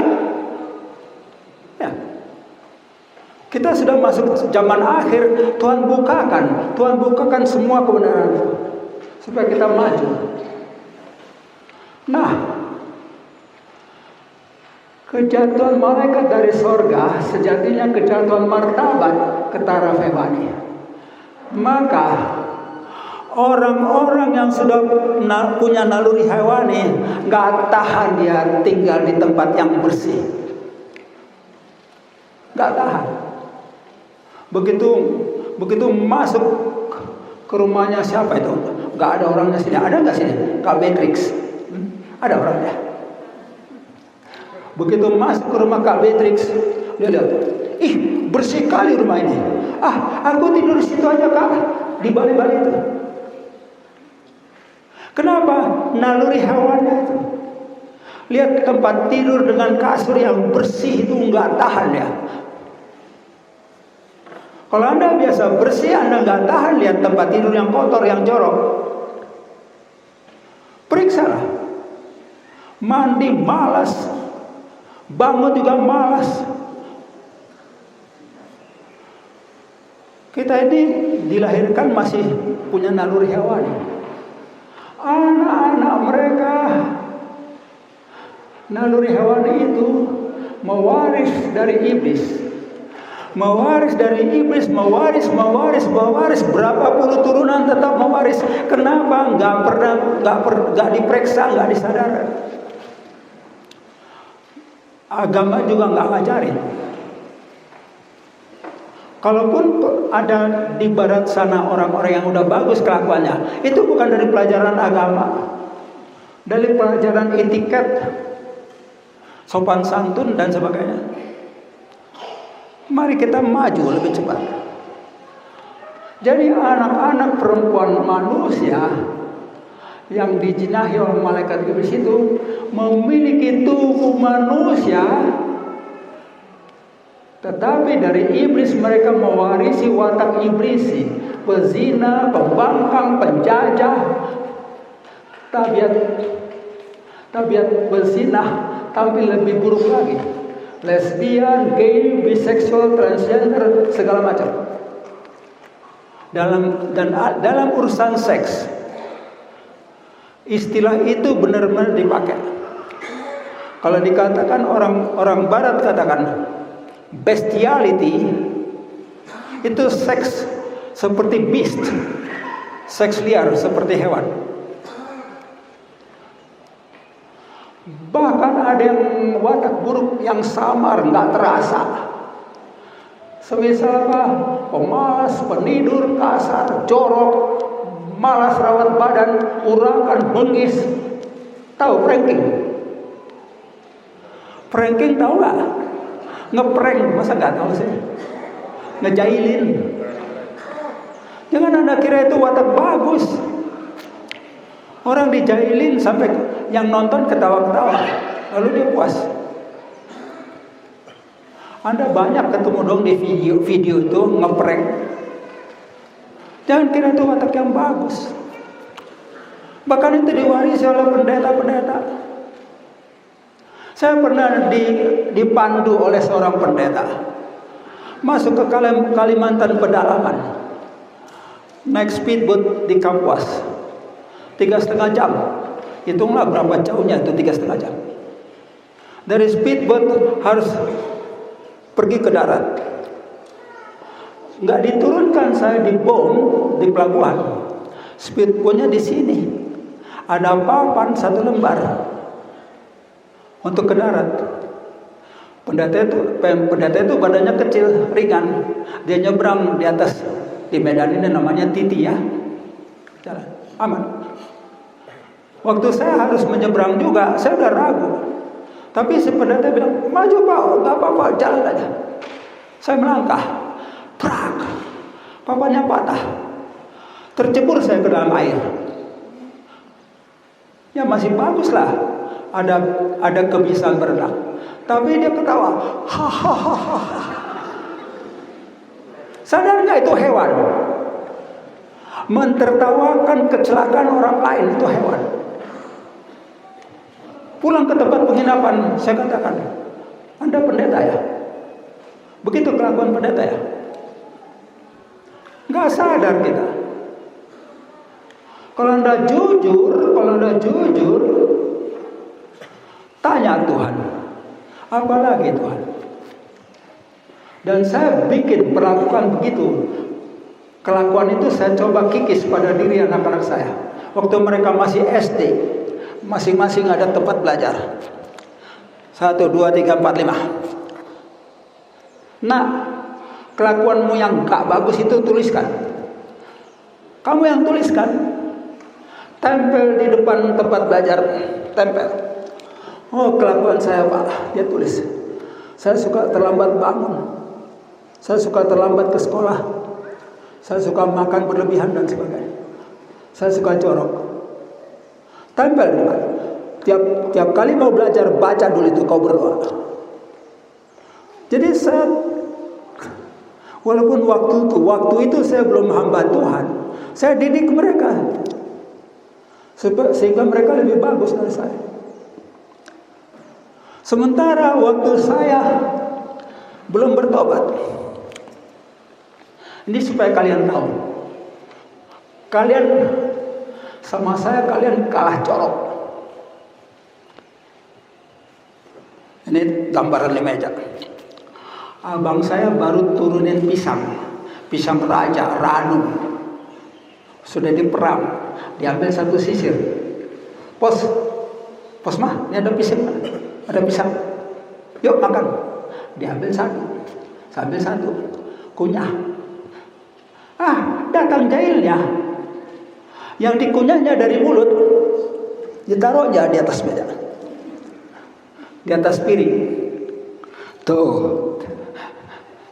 S1: Ya. Kita sudah masuk zaman akhir. Tuhan bukakan semua kebenaran. supaya kita maju. Nah, kejatuhan malaikat dari sorga sejatinya kejatuhan martabat ke taraf hewani. Maka orang-orang yang sudah punya naluri hewani gak tahan dia tinggal di tempat yang bersih. Gak tahan. Begitu masuk ke rumahnya siapa itu? Gak ada orangnya sini. Ada gak sini? Kak Beatrix. Ada orangnya. Begitu masuk ke rumah Kak Beatrix, dia lihat, ih bersih kali rumah ini. Aku tidur di situ aja Kak, di balik-balik itu. Kenapa? Naluri hewannya itu. Lihat tempat tidur dengan kasur yang bersih itu nggak tahan ya. Kalau Anda biasa bersih, Anda nggak tahan lihat tempat tidur yang kotor, yang jorok. Periksalah. Mandi malas, bangun juga malas. Kita ini dilahirkan masih punya naluri hewani. Anak-anak mereka naluri hewani itu mewaris dari iblis. Mewaris berapa puluh turunan tetap mewaris. Kenapa? Nggak diperiksa, nggak disadar. Agama juga nggak ngajarin. Kalaupun ada di barat sana orang-orang yang udah bagus kelakuannya, itu bukan dari pelajaran agama, dari pelajaran etiket, sopan santun dan sebagainya. Mari kita maju lebih cepat. Jadi anak-anak perempuan manusia yang dijinahi oleh malaikat iblis itu memiliki tubuh manusia, tetapi dari iblis mereka mewarisi watak iblisi, pezina, pembangkang, penjajah, tabiat berzina, tampil lebih buruk lagi. Lesbian, gay, biseksual, transgender, segala macam. Dalam urusan seks, istilah itu benar-benar dipakai. Kalau dikatakan orang Barat katakan bestiality, itu seks seperti beast, seks liar seperti hewan. Bahkan ada yang watak buruk yang samar, nggak terasa. Semisal apa? Pemalas, penidur, kasar, jorok, malas rawat badan, urakan, bengis. Tahu pranking? Pranking tahu nggak? Ngeprank, masa nggak tahu sih? Ngejailin. Jangan Anda kira itu watak bagus. Orang dijailin sampai yang nonton ketawa-ketawa, lalu dia puas. Anda banyak ketemu dong di video itu ngeprank. Jangan kira itu watak yang bagus. Bahkan itu diwarisi oleh pendeta-pendeta. Saya pernah dipandu oleh seorang pendeta masuk ke Kalimantan pedalaman, naik speedboat di Kapuas 3,5 jam. Hitunglah berapa jauhnya itu 3,5 jam. Dari speedboat harus pergi ke darat. Nggak diturunkan saya di bom di pelabuhan. Speedboatnya di sini. Ada papan 1 lembar untuk ke darat. Pendeta itu badannya kecil, ringan. Dia nyebrang di atas, di Medan ini namanya Titi ya. Jalan aman. Waktu saya harus menyeberang juga, saya udah ragu. Tapi si pendeta bilang, maju Pak, nggak apa-apa, jalan aja. Saya melangkah, prak, papannya patah. Tercebur saya ke dalam air. Ya masih bagus lah, ada kebiasaan berenang. Tapi dia ketawa, hahaha. Sadar nggak itu hewan? Mentertawakan kecelakaan orang lain itu hewan. Pulang ke tempat penginapan, saya katakan, Anda pendeta ya? Begitu kelakuan pendeta ya? Nggak sadar kita. Kalau Anda jujur, tanya Tuhan, apa lagi Tuhan? Dan saya bikin perlakuan begitu. Kelakuan itu saya coba kikis pada diri anak-anak saya. Waktu mereka masih SD, masing-masing ada tempat belajar. 1, 2, 3, 4, 5. Nah, kelakuanmu yang gak bagus itu tuliskan. Kamu yang tuliskan. Tempel di depan tempat belajar. Tempel. Oh, kelakuan saya Pak. Dia tulis. Saya suka terlambat bangun. Saya suka terlambat ke sekolah. Saya suka makan berlebihan dan sebagainya. Saya suka jorok. Tempel di depan. Tiap kali mau belajar, baca dulu itu, kau berdoa. Jadi saya, walaupun waktu itu saya belum hamba Tuhan, saya didik mereka sehingga mereka lebih bagus dari saya. Sementara waktu saya belum bertobat, ini supaya kalian tahu, kalian sama saya, kalian kalah jorok. Ini gambaran di meja. Abang saya baru turunin pisang raja, ranum. Sudah diperam, diambil satu sisir. Pos mah, ini ada pisang. Yuk makan. Diambil satu, sambil satu, kunyah. Datang jahilnya. Yang dikunyahnya dari mulut, ditaruhnya di atas meja. Di atas piring. Tuh.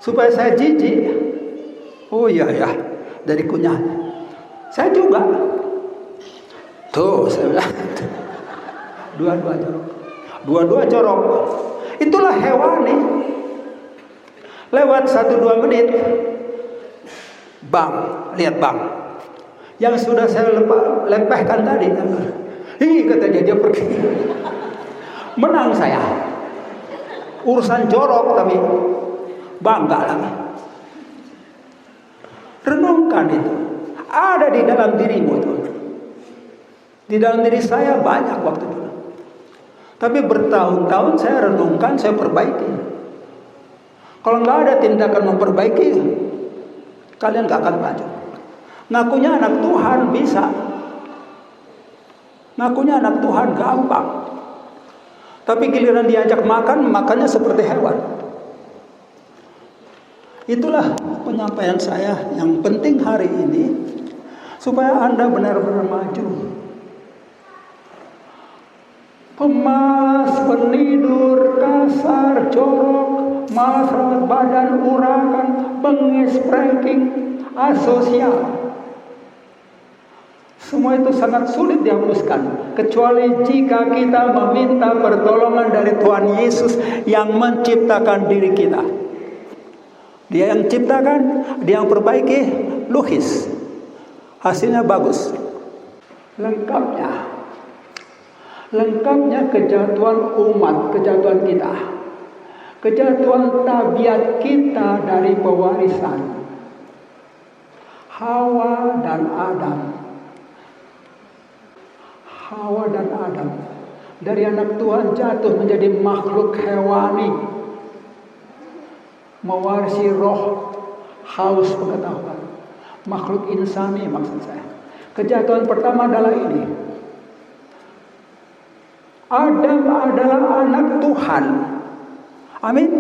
S1: Supaya saya jijik. Oh iya ya, dari kunyah. Saya juga. Tuh, saya bilang. Dua-dua jorok. Itulah hewani. Lewat 1-2 menit. Lihat bang. Yang sudah saya lempehkan tadi. Katanya dia pergi. Menang saya. Urusan jorok tapi bangga lagi. Renungkan itu. Ada di dalam dirimu itu. Di dalam diri saya banyak waktu itu. Tapi bertahun-tahun saya renungkan, saya perbaiki. Kalau nggak ada tindakan memperbaiki, kalian nggak akan maju. Ngakunya anak Tuhan bisa. Ngakunya anak Tuhan gampang. Tapi giliran diajak makan, makannya seperti hewan. Itulah penyampaian saya yang penting hari ini, supaya Anda benar-benar maju. Pemalas, penidur, kasar, jorok, malas rawat badan, urakan, bengis, pranking, asosial. Semua itu sangat sulit dihapuskan, kecuali jika kita meminta pertolongan dari Tuhan Yesus yang menciptakan diri kita. Dia yang ciptakan, dia yang perbaiki, lukis. Hasilnya bagus. Lengkapnya kejatuhan umat, kejatuhan kita. Kejatuhan tabiat kita dari pewarisan Hawa dan Adam. Dari anak Tuhan jatuh menjadi makhluk hewani, mewarisi roh, haus pengetahuan. Makhluk insani maksud saya. Kejatuhan pertama adalah ini. Adam adalah anak Tuhan. Amin.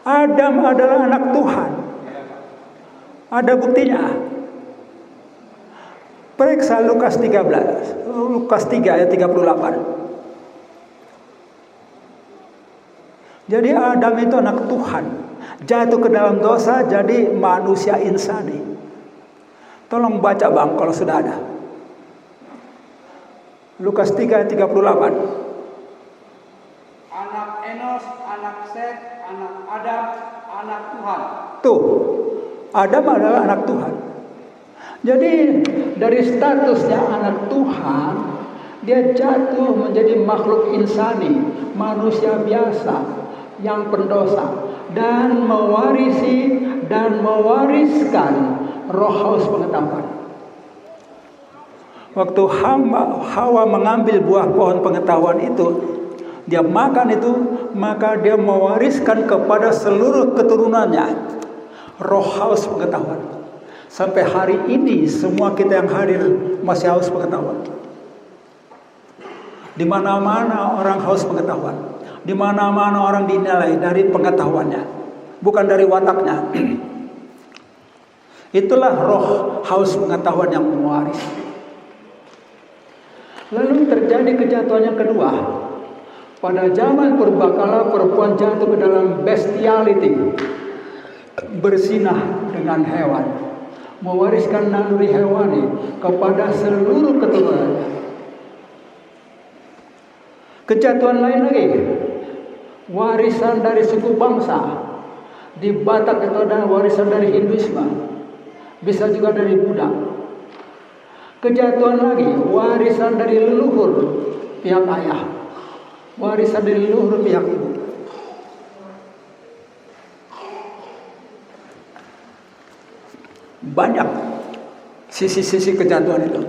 S1: Adam adalah anak Tuhan. Ada buktinya. Periksa Lukas 3 ayat 38. Jadi Adam itu anak Tuhan. Jatuh ke dalam dosa jadi manusia insani. Tolong baca bang kalau sudah ada. Lukas 3 ayat 38.
S3: Anak Enos, anak Set, anak Adam, anak Tuhan.
S1: Tuh, Adam adalah anak Tuhan. Jadi dari statusnya anak Tuhan, dia jatuh menjadi makhluk insani, manusia biasa yang pendosa, dan mewarisi dan mewariskan roh haus pengetahuan. Waktu Hawa mengambil buah pohon pengetahuan itu, dia makan itu, maka dia mewariskan kepada seluruh keturunannya roh haus pengetahuan. Sampai hari ini semua kita yang hadir masih haus pengetahuan. Di mana-mana orang haus pengetahuan. Di mana-mana orang dinilai dari pengetahuannya, bukan dari wataknya. Itulah roh haus pengetahuan yang mewaris. Lalu terjadi kejatuhan yang kedua. Pada zaman purbakala perempuan jatuh ke dalam bestiality, berzinah dengan hewan, mewariskan naluri hewani kepada seluruh keturunannya. Kejatuhan lain lagi, warisan dari suku bangsa. Di Batak itu ada warisan dari Hinduisme, bisa juga dari Buddha. Kejatuhan lagi, warisan dari leluhur pihak ayah, warisan dari leluhur pihak ibu. Banyak sisi-sisi kejatuhan itu.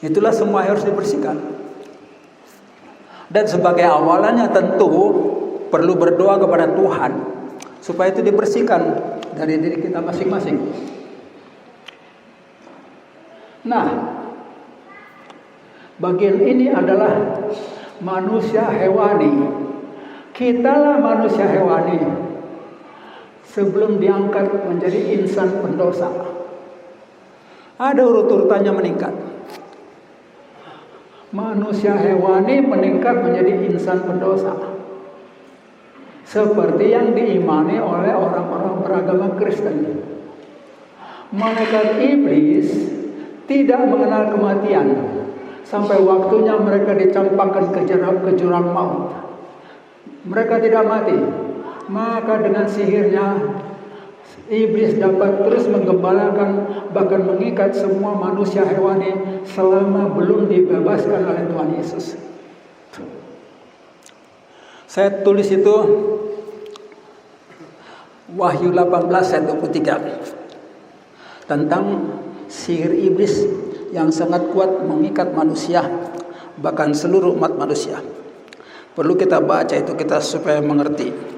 S1: Itulah semua harus dibersihkan. Dan sebagai awalannya tentu perlu berdoa kepada Tuhan supaya itu dibersihkan dari diri kita masing-masing. Nah, bagian ini adalah manusia hewani. Kitalah manusia hewani sebelum diangkat menjadi insan pendosa. Ada urut-urutannya meningkat. Manusia hewani meningkat menjadi insan pendosa, seperti yang diimani oleh orang-orang beragama Kristen. Malaikat iblis tidak mengenal kematian sampai waktunya mereka dicampakkan ke jurang maut. Mereka tidak mati, maka dengan sihirnya iblis dapat terus menggembalakan, bahkan mengikat semua manusia hewani selama belum dibebaskan oleh Tuhan Yesus. Saya tulis itu Wahyu 18 ayat 23 tentang sihir iblis yang sangat kuat mengikat manusia, bahkan seluruh umat manusia. Perlu kita baca itu kita supaya mengerti.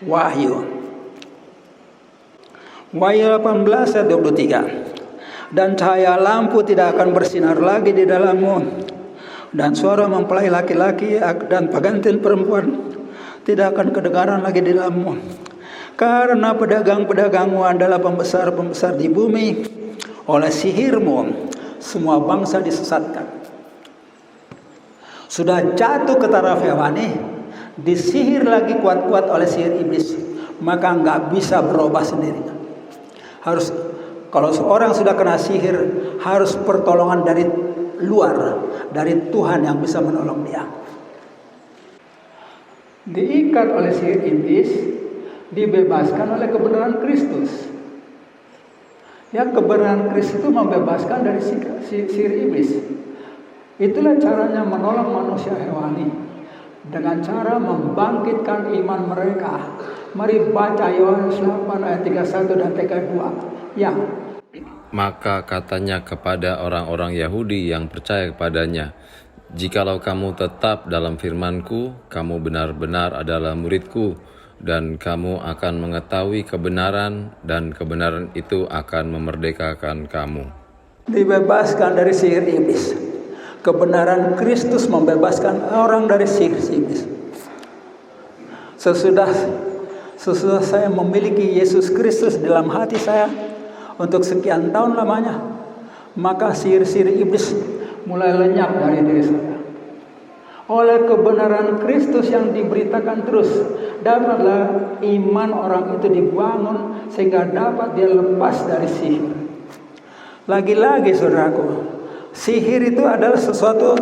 S1: Wahyu 18 ayat 23. Dan cahaya lampu tidak akan bersinar lagi di dalammu, dan suara mempelai laki-laki dan pengantin perempuan tidak akan kedengaran lagi di dalammu, karena pedagang-pedagangmu adalah pembesar-pembesar di bumi. Oleh sihirmu semua bangsa disesatkan. Sudah jatuh ke taraf hewani, disihir lagi kuat-kuat oleh sihir iblis, maka nggak bisa berubah sendiri. Harus, kalau seorang sudah kena sihir, harus pertolongan dari luar, dari Tuhan yang bisa menolong dia. Diikat oleh sihir iblis, dibebaskan oleh kebenaran Kristus. Yang kebenaran Kristus itu membebaskan dari sihir iblis. Itulah caranya menolong manusia hewani, dengan cara membangkitkan iman mereka. Mari baca Yohanes 8 ayat 31 dan 32. Ya.
S2: Maka katanya kepada orang-orang Yahudi yang percaya kepadanya, jikalau kamu tetap dalam firman-Ku, kamu benar-benar adalah murid-Ku, dan kamu akan mengetahui kebenaran, dan kebenaran itu akan memerdekakan kamu.
S1: Dibebaskan dari sihir iblis. Kebenaran Kristus membebaskan orang dari sihir iblis. Sesudah saya memiliki Yesus Kristus dalam hati saya untuk sekian tahun lamanya, maka sihir-sihir iblis mulai lenyap dari diri saya. Oleh kebenaran Kristus yang diberitakan terus, dapatlah iman orang itu dibangun sehingga dapat dia lepas dari sihir. Lagi-lagi saudaraku, sihir itu adalah sesuatu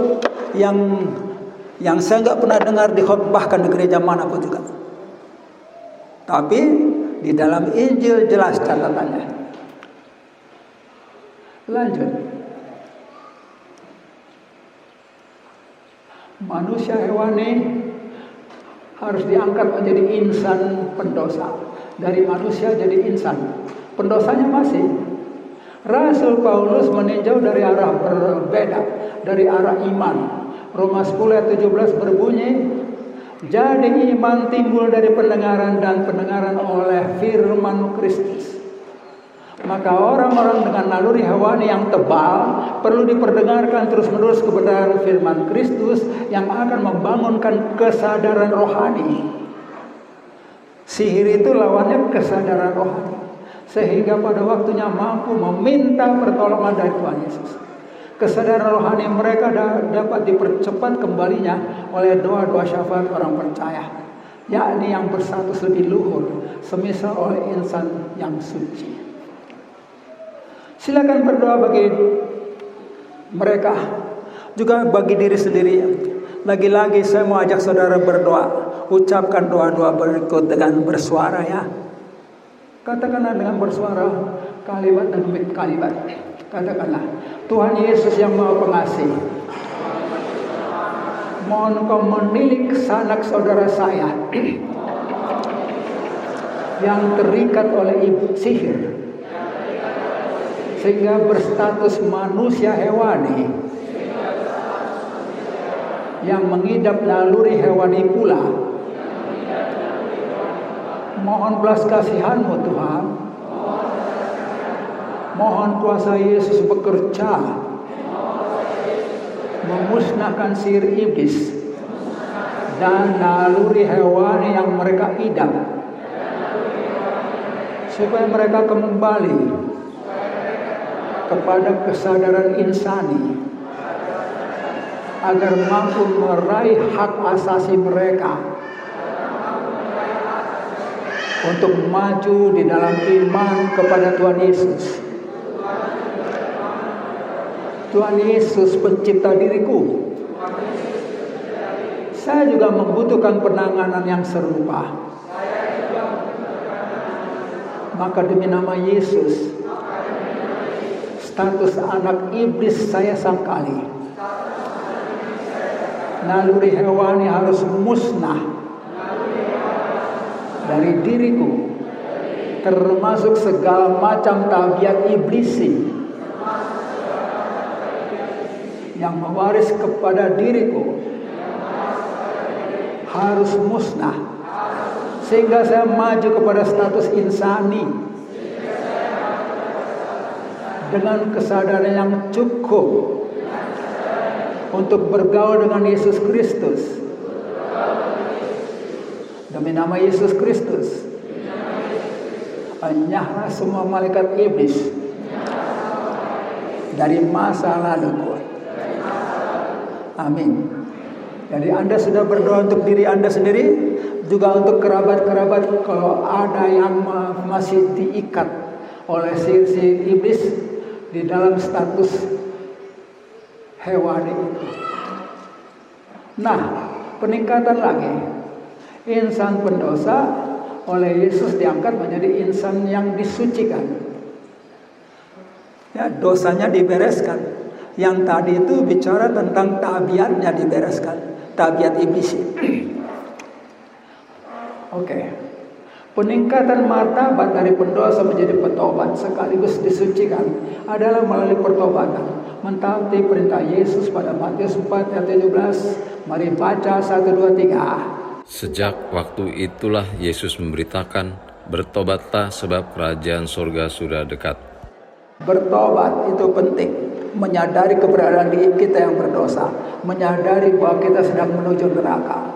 S1: yang saya nggak pernah dengar dikhotbahkan di gereja manapun juga. Tapi di dalam Injil jelas catatannya. Lanjut. Manusia hewani harus diangkat menjadi insan pendosa. dari manusia jadi insan. Pendosanya masih. Rasul Paulus meninjau dari arah berbeda, dari arah iman. Roma 10 ayat 17 berbunyi, jadi iman timbul dari pendengaran dan pendengaran oleh firman Kristus. Maka orang-orang dengan naluri hewani yang tebal perlu diperdengarkan terus-menerus kebenaran firman Kristus yang akan membangunkan kesadaran rohani. Sihir itu lawannya kesadaran rohani. Sehingga pada waktunya mampu meminta pertolongan dari Tuhan Yesus. Kesadaran rohani mereka dapat dipercepat kembalinya oleh doa-doa syafaat orang percaya, yakni yang berstatus lebih luhur, semisal oleh insan yang suci. Silakan berdoa bagi mereka, juga bagi diri sendiri. Lagi-lagi saya mau ajak saudara berdoa. Ucapkan doa-doa berikut dengan bersuara ya. Katakanlah dengan bersuara, kalimat demi kalimat. Katakanlah, Tuhan Yesus yang Maha Pengasih, mohon Engkau menilik sanak saudara saya yang terikat oleh sihir, sehingga berstatus manusia hewani, yang mengidap naluri hewani pula. Mohon belas kasihan-Mu Tuhan. Mohon kuasa Yesus bekerja memusnahkan sihir iblis dan naluri hewani yang mereka idam, supaya mereka kembali kepada kesadaran insani, agar mampu meraih hak asasi mereka untuk maju di dalam iman kepada Tuhan Yesus. Tuhan Yesus pencipta diriku. Saya juga membutuhkan penanganan yang serupa. Maka demi nama Yesus, status anak iblis saya sangkali. Naluri hewani harus musnah dari diriku, termasuk segala macam tabiat iblisi yang mewaris kepada diriku harus musnah, sehingga saya maju kepada status insani dengan kesadaran yang cukup untuk bergaul dengan Yesus Kristus. Demi nama Yesus Kristus, enyahlah semua malaikat iblis dari masa laluku. Amin. Jadi Anda sudah berdoa untuk diri Anda sendiri, juga untuk kerabat-kerabat kalau ada yang masih diikat oleh sihir iblis di dalam status hewani itu. Nah, peningkatan lagi. Insan pendosa oleh Yesus diangkat menjadi insan yang disucikan. Ya, dosanya dibereskan. Yang tadi itu bicara tentang tabiatnya dibereskan, tabiat iblis. Oke. Peningkatan martabat dari pendosa menjadi petobat sekaligus disucikan adalah melalui pertobatan, mentaati perintah Yesus pada Matius 4 ayat 17. Mari baca 1, 2, 3.
S2: Sejak waktu itulah Yesus memberitakan, bertobatlah sebab kerajaan surga sudah dekat.
S1: Bertobat itu penting. Menyadari keberadaan diri kita yang berdosa, menyadari bahwa kita sedang menuju neraka.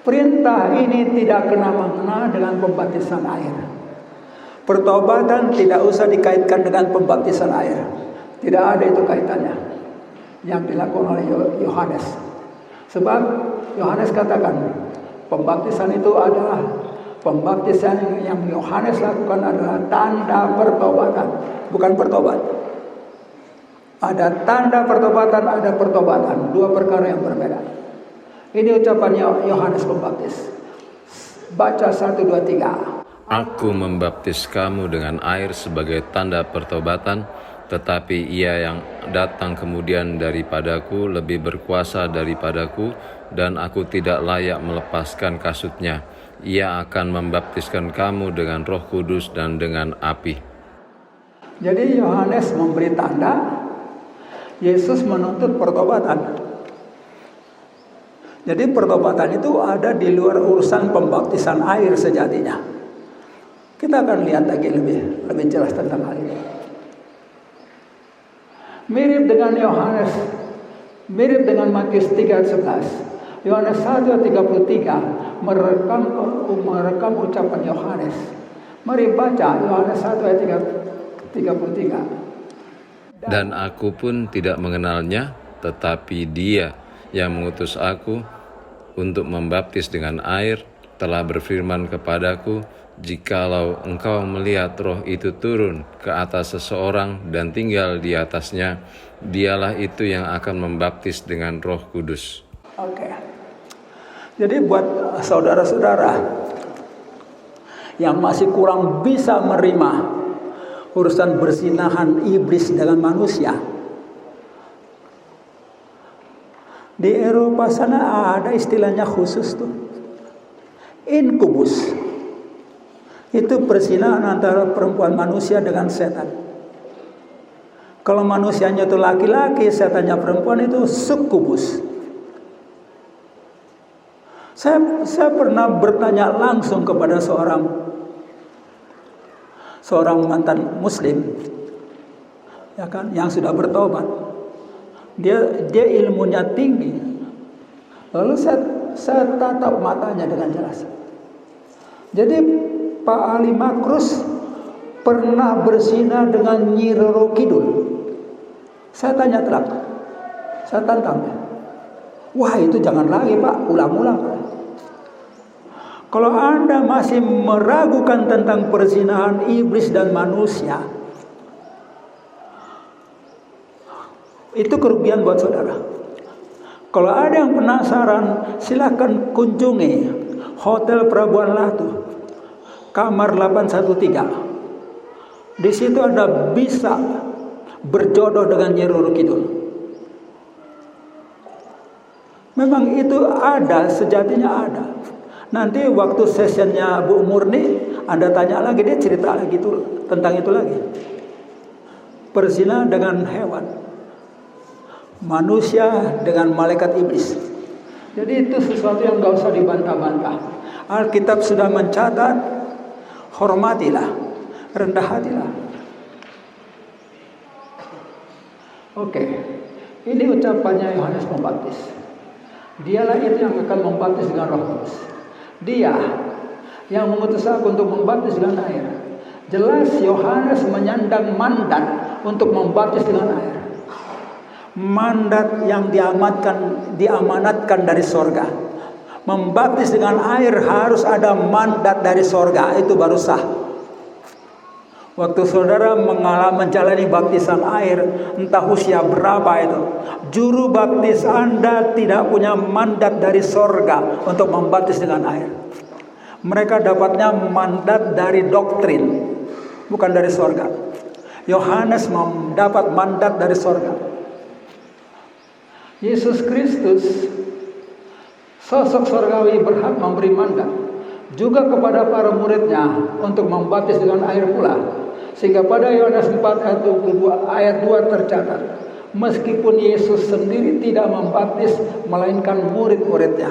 S1: Perintah ini tidak kena-mengena dengan pembaptisan air. Pertobatan tidak usah dikaitkan dengan pembaptisan air. Tidak ada itu kaitannya yang dilakukan oleh Yohanes. Sebab Yohanes katakan, pembaptisan itu adalah pembaptisan yang Yohanes lakukan adalah tanda pertobatan, bukan pertobat. Ada tanda pertobatan, ada pertobatan, dua perkara yang berbeda. Ini ucapannya Yohanes Pembaptis. Baca 1, 2, 3.
S2: Aku membaptis kamu dengan air sebagai tanda pertobatan, tetapi Ia yang datang kemudian daripadaku lebih berkuasa daripadaku, dan aku tidak layak melepaskan kasutnya. Ia akan membaptiskan kamu dengan Roh Kudus dan dengan api.
S1: Jadi Yohanes memberi tanda, Yesus menuntut pertobatan. Jadi pertobatan itu ada di luar urusan pembaptisan air sejatinya. Kita akan lihat lagi lebih jelas tentang hal ini. Mirip dengan Yohanes, mirip dengan Matius 3:11. Yohanes 1:33 merekam ucapan Yohanes. Mari baca Yohanes 1:33.
S2: Dan aku pun tidak mengenalnya, tetapi Dia yang mengutus aku untuk membaptis dengan air telah berfirman kepadaku, jikalau engkau melihat roh itu turun ke atas seseorang dan tinggal di atasnya, dialah itu yang akan membaptis dengan Roh Kudus.
S1: Oke. Jadi buat saudara-saudara yang masih kurang bisa menerima urusan bersinahan iblis dengan manusia, di Eropa sana ada istilahnya khusus tuh, inkubus. Itu persinahan antara perempuan manusia dengan setan. Kalau manusianya itu laki-laki, setannya perempuan, itu sukubus. Saya pernah bertanya langsung kepada seorang mantan muslim, ya kan, yang sudah bertobat. Dia ilmunya tinggi. Lalu saya tatap matanya dengan jelas. Jadi Pak Ali Makrus pernah berzina dengan Nyi Roro Kidul. Saya tanya telak, saya tantang. Wah, itu jangan lagi Pak, ulang-ulang. Kalau Anda masih meragukan tentang perzinahan iblis dan manusia, itu kerugian buat saudara. Kalau ada yang penasaran, silakan kunjungi Hotel Prabuan Latu, kamar 813. Di situ Anda bisa berjodoh dengan Nyi Roro Kidul. Memang itu ada, sejatinya ada. Nanti waktu sessionnya Bu Murni, Anda tanya lagi, dia cerita lagi tentang itu lagi. Perzinahan dengan hewan, manusia dengan malaikat iblis. Jadi itu sesuatu yang gak usah dibantah-bantah. Alkitab sudah mencatat, hormatilah, rendah hatilah. Oke, ini ucapannya Yohanes Pembaptis. Dialah itu yang akan membaptis dengan Roh Kudus. Dia yang mengutus aku untuk membaptis dengan air. Jelas Yohanes menyandang mandat untuk membaptis dengan air. Mandat yang diamanatkan dari sorga. Membaptis dengan air harus ada mandat dari sorga, itu baru sah. Waktu saudara menjalani baptisan air, entah usia berapa itu, juru baptis Anda tidak punya mandat dari sorga untuk membaptis dengan air. Mereka dapatnya mandat dari doktrin, bukan dari sorga. Yohanes mendapat mandat dari sorga. Yesus Kristus, sosok sorgawi, berhak memberi mandat juga kepada para muridnya untuk membaptis dengan air pula. Sehingga pada Yohanes 4 ayat 2 tercatat, meskipun Yesus sendiri tidak membaptis, melainkan murid-muridnya.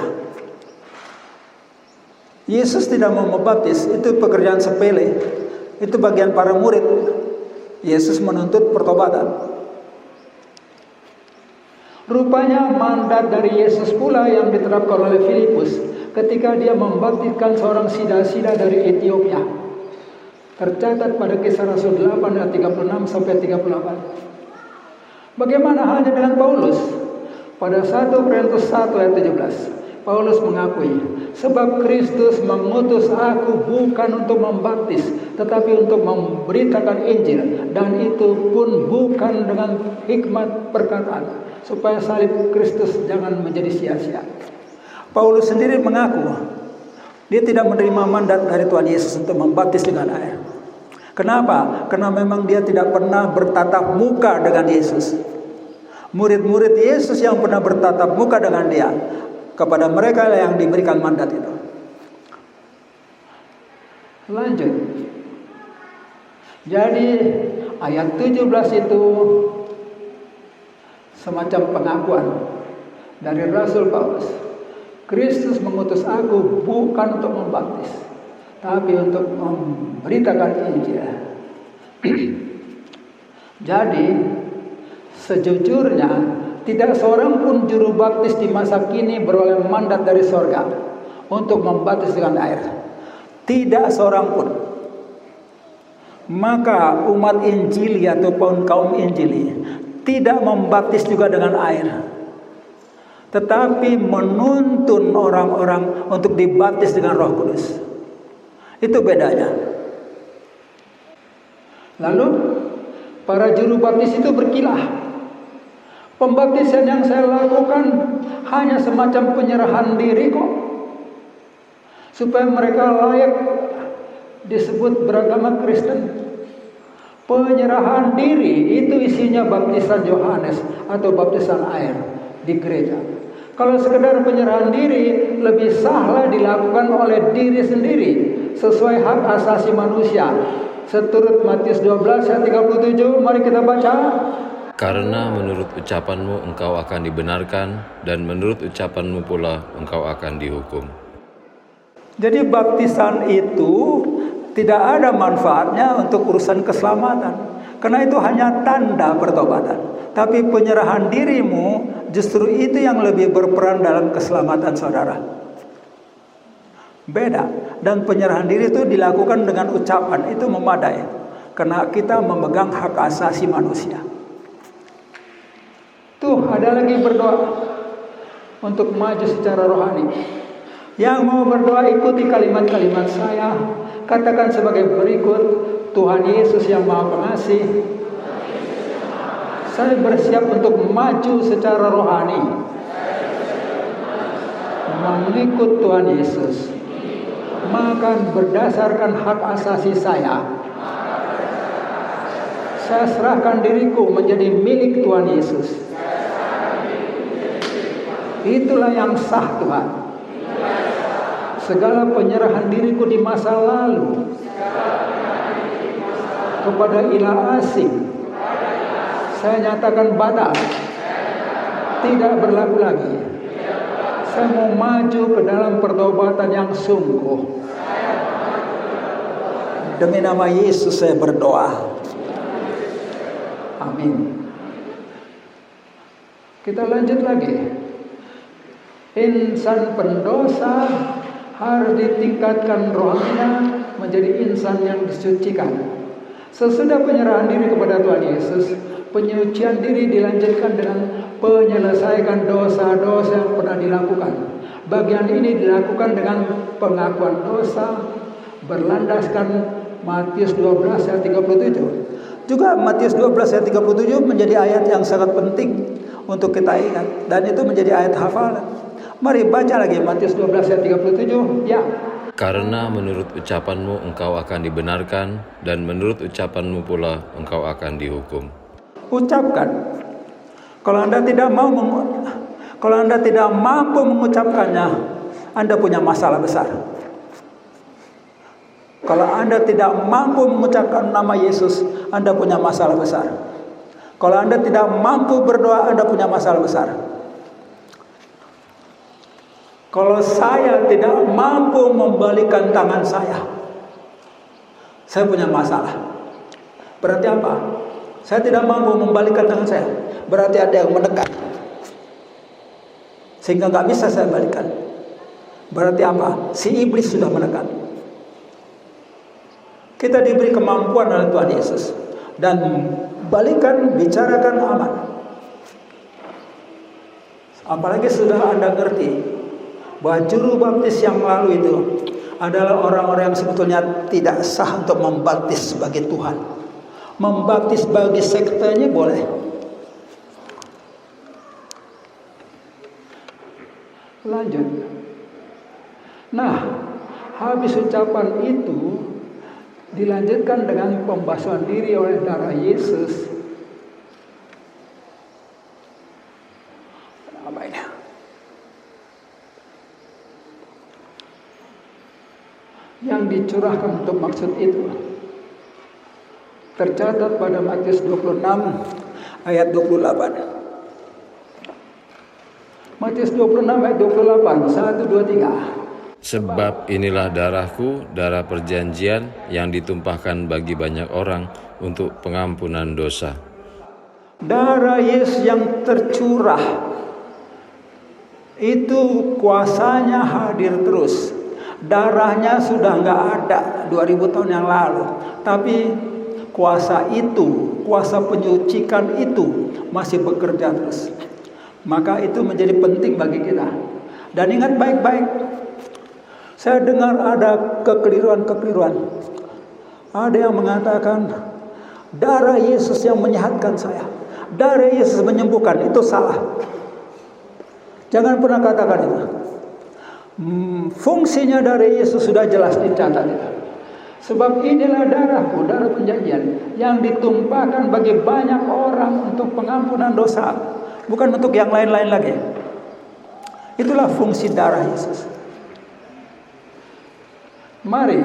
S1: Yesus tidak mau membaptis, itu pekerjaan sepele. Itu bagian para murid. Yesus menuntut pertobatan. Rupanya mandat dari Yesus pula yang diterapkan oleh Filipus ketika dia membaptiskan seorang sida-sida dari Ethiopia. Tercatat pada Kisah Rasul 8 ayat 36 sampai 38. Bagaimana halnya dengan Paulus? Pada 1 Korintus 1 ayat 17, Paulus mengakui, sebab Kristus mengutus aku bukan untuk membaptis, tetapi untuk memberitakan Injil, dan itu pun bukan dengan hikmat perkataan, supaya salib Kristus jangan menjadi sia-sia. Paulus sendiri mengaku dia tidak menerima mandat dari Tuhan Yesus untuk membaptis dengan air. Kenapa? Karena memang dia tidak pernah bertatap muka dengan Yesus. Murid-murid Yesus yang pernah bertatap muka dengan dia, kepada mereka yang diberikan mandat itu. Lanjut. Jadi ayat 17 itu semacam pengakuan dari Rasul Paulus. Kristus mengutus aku bukan untuk membaptis, tapi untuk memberitakan Injil. Jadi sejujurnya tidak seorang pun juru baptis di masa kini beroleh mandat dari sorga untuk membaptis dengan air. Tidak seorang pun. Maka umat Injili ataupun kaum Injili tidak membaptis juga dengan air, tetapi menuntun orang-orang untuk dibaptis dengan Roh Kudus. Itu bedanya. Lalu para juru baptis itu berkilah. Pembaptisan yang saya lakukan hanya semacam penyerahan diri kok, supaya mereka layak disebut beragama Kristen. Penyerahan diri itu isinya baptisan Yohanes atau baptisan air di gereja. Kalau sekedar penyerahan diri, lebih sahlah dilakukan oleh diri sendiri sesuai hak asasi manusia. Seturut Matius 12 ayat 37, mari kita baca.
S2: Karena menurut ucapanmu engkau akan dibenarkan, dan menurut ucapanmu pula engkau akan dihukum.
S1: Jadi baptisan itu tidak ada manfaatnya untuk urusan keselamatan, karena itu hanya tanda pertobatan. Tapi penyerahan dirimu justru itu yang lebih berperan dalam keselamatan saudara. Beda. Dan penyerahan diri itu dilakukan dengan ucapan, itu memadai, karena kita memegang hak asasi manusia. Tuh ada lagi berdoa untuk maju secara rohani. Yang mau berdoa ikuti kalimat-kalimat saya. Katakan sebagai berikut. Tuhan Yesus yang Maha Pengasih, saya bersiap untuk maju secara rohani, mengikut Tuhan Yesus. Maka berdasarkan hak asasi saya serahkan diriku menjadi milik Tuhan Yesus. Itulah yang sah Tuhan. Segala penyerahan diriku di masa lalu kepada ilah asing, saya nyatakan batal, tidak berlaku lagi. Saya mau maju ke dalam pertobatan yang sungguh. Demi nama Yesus saya berdoa. Amin. Kita lanjut lagi. Insan pendosa harus ditingkatkan rohaninya menjadi insan yang disucikan. Sesudah penyerahan diri kepada Tuhan Yesus, penyucian diri dilanjutkan dengan menyelesaikan dosa-dosa yang pernah dilakukan. Bagian ini dilakukan dengan pengakuan dosa berlandaskan Matius 12 ayat 37. Juga Matius 12 ayat 37 menjadi ayat yang sangat penting untuk kita ingat, dan itu menjadi ayat hafalan. Mari baca lagi Matius 12 ayat 37. Ya.
S2: Karena menurut ucapanmu engkau akan dibenarkan, dan menurut ucapanmu pula engkau akan dihukum.
S1: Ucapkan. Kalau Anda tidak mampu mengucapkannya, Anda punya masalah besar. Kalau Anda tidak mampu mengucapkan nama Yesus, Anda punya masalah besar. Kalau Anda tidak mampu berdoa, Anda punya masalah besar. Kalau saya tidak mampu membalikan tangan saya punya masalah. Berarti apa? Saya tidak mampu membalikan tangan saya. Berarti ada yang menekan, sehingga nggak bisa saya balikan. Berarti apa? Si iblis sudah menekan. Kita diberi kemampuan oleh Tuhan Yesus, dan balikan, bicarakan aman. Apalagi sudah Anda ngerti bahwa juru baptis yang lalu itu adalah orang-orang yang sebetulnya tidak sah untuk membaptis sebagai Tuhan. Membaptis bagi sektenya boleh. Lanjut. Nah, habis ucapan itu dilanjutkan dengan pembasuhan diri oleh darah Yesus. Apa ini? Yang dicurahkan untuk maksud itu. Tercatat pada Matius 26 ayat 28. Matius 26 ayat 28, 1, 2, 3.
S2: Sebab inilah darahku, darah perjanjian yang ditumpahkan bagi banyak orang untuk pengampunan dosa.
S1: Darah Yesus yang tercurah itu kuasanya hadir terus. Darahnya sudah nggak ada 2000 tahun yang lalu, tapi kuasa itu, kuasa penyucikan itu masih bekerja terus. Maka itu menjadi penting bagi kita. Dan ingat baik-baik, saya dengar ada kekeliruan-kekeliruan. Ada yang mengatakan darah Yesus yang menyehatkan saya, darah Yesus menyembuhkan. Itu salah. Jangan pernah katakan itu. Fungsinya dari Yesus sudah jelas dicatat itu. Sebab inilah darahku, darah perjanjian yang ditumpahkan bagi banyak orang untuk pengampunan dosa, bukan untuk yang lain-lain lagi. Itulah fungsi darah Yesus. Mari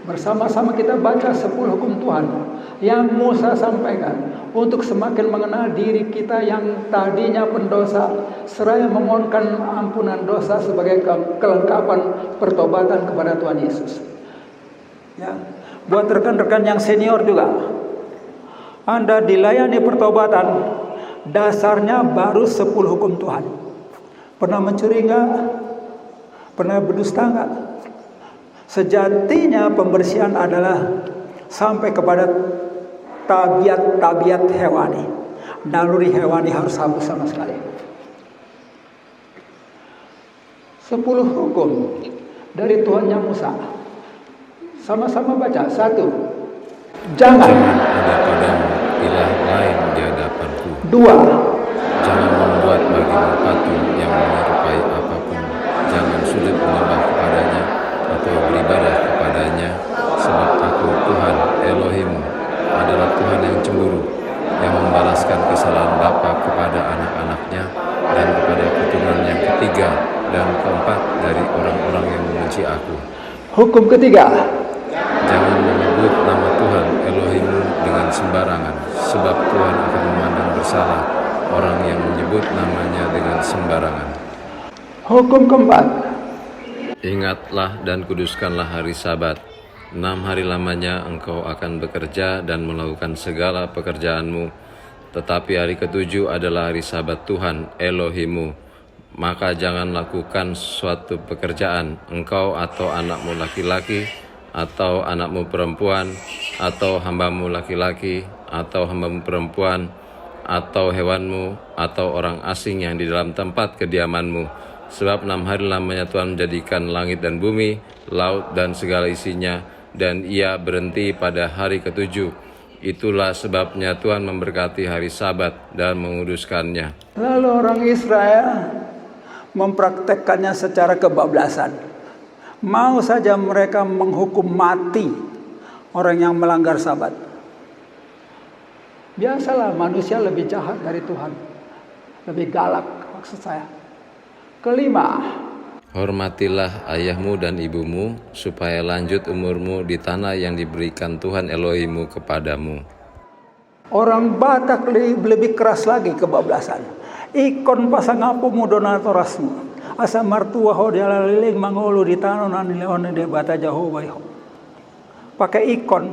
S1: bersama-sama kita baca 10 hukum Tuhan yang Musa sampaikan untuk semakin mengenal diri kita yang tadinya pendosa, seraya memohonkan ampunan dosa sebagai kelengkapan pertobatan kepada Tuhan Yesus. Ya, buat rekan-rekan yang senior juga, Anda dilayani pertobatan, dasarnya baru 10 hukum Tuhan. Pernah mencuri enggak? Pernah berdusta enggak? Sejatinya pembersihan adalah sampai kepada tabiat hewani. Naluri hewani harus hapus sama sekali. 10 hukum dari Tuhan yang Musa. Sama-sama baca. 1. Jangan
S2: ada padamu ilah lain di hadapanku.
S1: 2.
S2: Jangan membuat bagimu patung yang menyerupai apapun. Jangan sujud menyembah kepadanya atau beribadah kepadanya. Sebab aku Tuhan Elohimmu adalah Tuhan yang cemburu, yang membalaskan kesalahan bapa kepada anak-anaknya dan kepada keturunan yang ketiga dan keempat dari orang-orang yang membenci aku.
S1: Hukum ketiga.
S2: Jangan menyebut nama Tuhan Elohimmu dengan sembarangan, sebab Tuhan akan memandang bersalah orang yang menyebut namanya dengan sembarangan.
S1: Hukum keempat.
S2: Ingatlah dan kuduskanlah hari Sabat. 6 hari lamanya engkau akan bekerja dan melakukan segala pekerjaanmu. Tetapi hari ketujuh adalah hari Sabat Tuhan Elohimmu. Maka jangan lakukan suatu pekerjaan, engkau atau anakmu laki-laki, atau anakmu perempuan, atau hambamu laki-laki, atau hambamu perempuan, atau hewanmu, atau orang asing yang di dalam tempat kediamanmu. Sebab 6 hari lamanya Tuhan menjadikan langit dan bumi, laut dan segala isinya, dan ia berhenti pada hari ketujuh. Itulah sebabnya Tuhan memberkati hari Sabat dan menguduskannya.
S1: Lalu orang Israel mempraktekkannya secara kebablasan. Mau saja mereka menghukum mati orang yang melanggar Sabat. Biasalah manusia lebih jahat dari Tuhan, lebih galak maksud saya. Kelima,
S2: hormatilah ayahmu dan ibumu, supaya lanjut umurmu di tanah yang diberikan Tuhan Elohimmu kepadamu.
S1: Orang Batak lebih keras lagi kebablasan. Ikon pasangapu mudonatorasmu. Asa martua ho dia liling mangolo di tanah nani leone de bata Jehovah. Pakai ikon.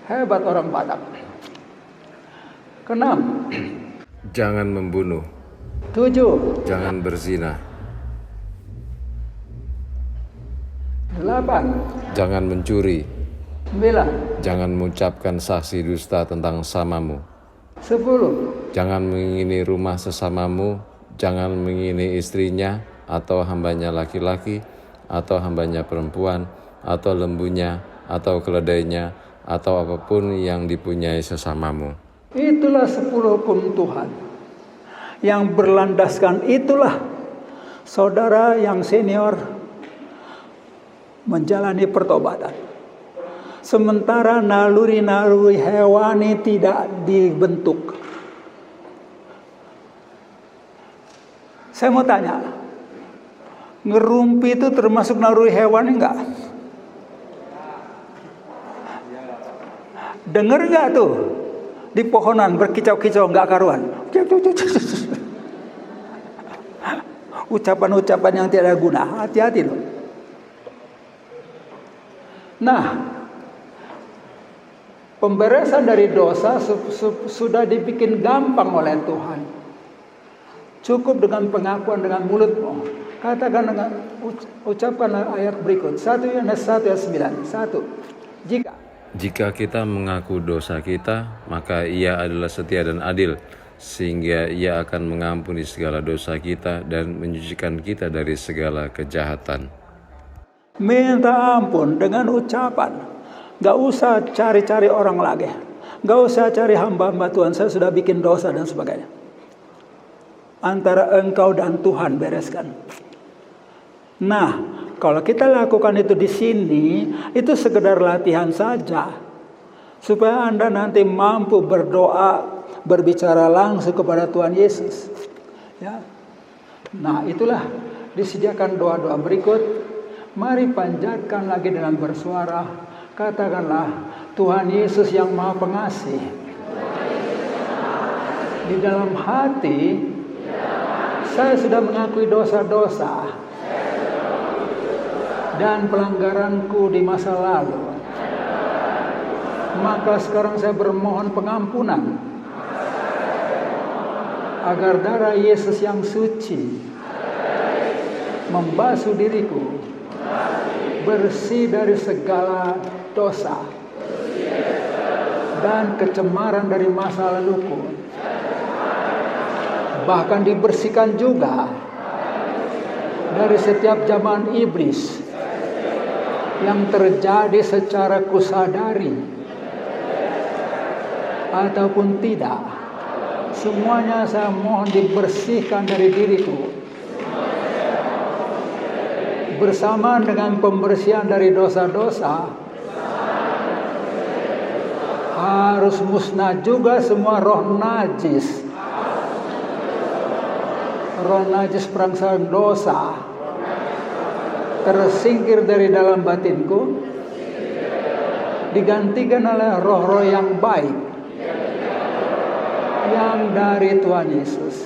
S1: Hebat orang Batak. Keenam,
S2: jangan membunuh.
S1: 7,
S2: jangan berzina.
S1: 8,
S2: jangan mencuri.
S1: 9,
S2: jangan mengucapkan saksi dusta tentang samamu.
S1: 10,
S2: jangan mengingini rumah sesamamu, jangan mengingini istrinya, atau hambanya laki-laki, atau hambanya perempuan, atau lembunya, atau keledainya, atau apapun yang dipunyai sesamamu.
S1: Itulah 10 hukum Tuhan. Yang berlandaskan itulah saudara yang senior menjalani pertobatan. Sementara naluri-naluri hewani tidak dibentuk. Saya mau tanya, Ngerumpi itu termasuk naluri hewan enggak? Dengar enggak tuh? Di pohonan berkicau-kicau enggak karuan. Ucapan-ucapan yang tidak guna. Hati-hati loh. Nah, pemberesan dari dosa sudah dibikin gampang oleh Tuhan. Cukup dengan pengakuan dengan mulutmu. Katakan dengan ucapkan ayat berikut. 1 Yohanes 1 ayat 9. 1.
S2: Jika kita mengaku dosa kita, maka Ia adalah setia dan adil, sehingga Ia akan mengampuni segala dosa kita dan menyucikan kita dari segala kejahatan.
S1: Minta ampun dengan ucapan. Gak usah cari-cari orang lagi. Gak usah cari hamba-hamba Tuhan, saya sudah bikin dosa dan sebagainya. Antara engkau dan Tuhan bereskan. Nah, kalau kita lakukan itu di sini, itu sekedar latihan saja. Supaya Anda nanti mampu berdoa, berbicara langsung kepada Tuhan Yesus. Ya. Nah, itulah disediakan doa-doa berikut. Mari panjatkan lagi dengan bersuara. Katakanlah, Tuhan Yesus yang Maha Pengasih. Di dalam hati, saya sudah mengakui dosa-dosa dan pelanggaranku di masa lalu. Maka sekarang saya bermohon pengampunan agar darah Yesus yang suci membasuh diriku, bersih dari segala dosa dan kecemaran dari masa laluku. Bahkan dibersihkan juga dari setiap zaman iblis yang terjadi secara kusadari ataupun tidak. Semuanya saya mohon dibersihkan dari diriku. Bersamaan dengan pembersihan dari dosa-dosa, harus musnah juga semua roh najis. Roh najis perangsang dosa tersingkir dari dalam batinku, digantikan oleh roh-roh yang baik yang dari Tuhan Yesus.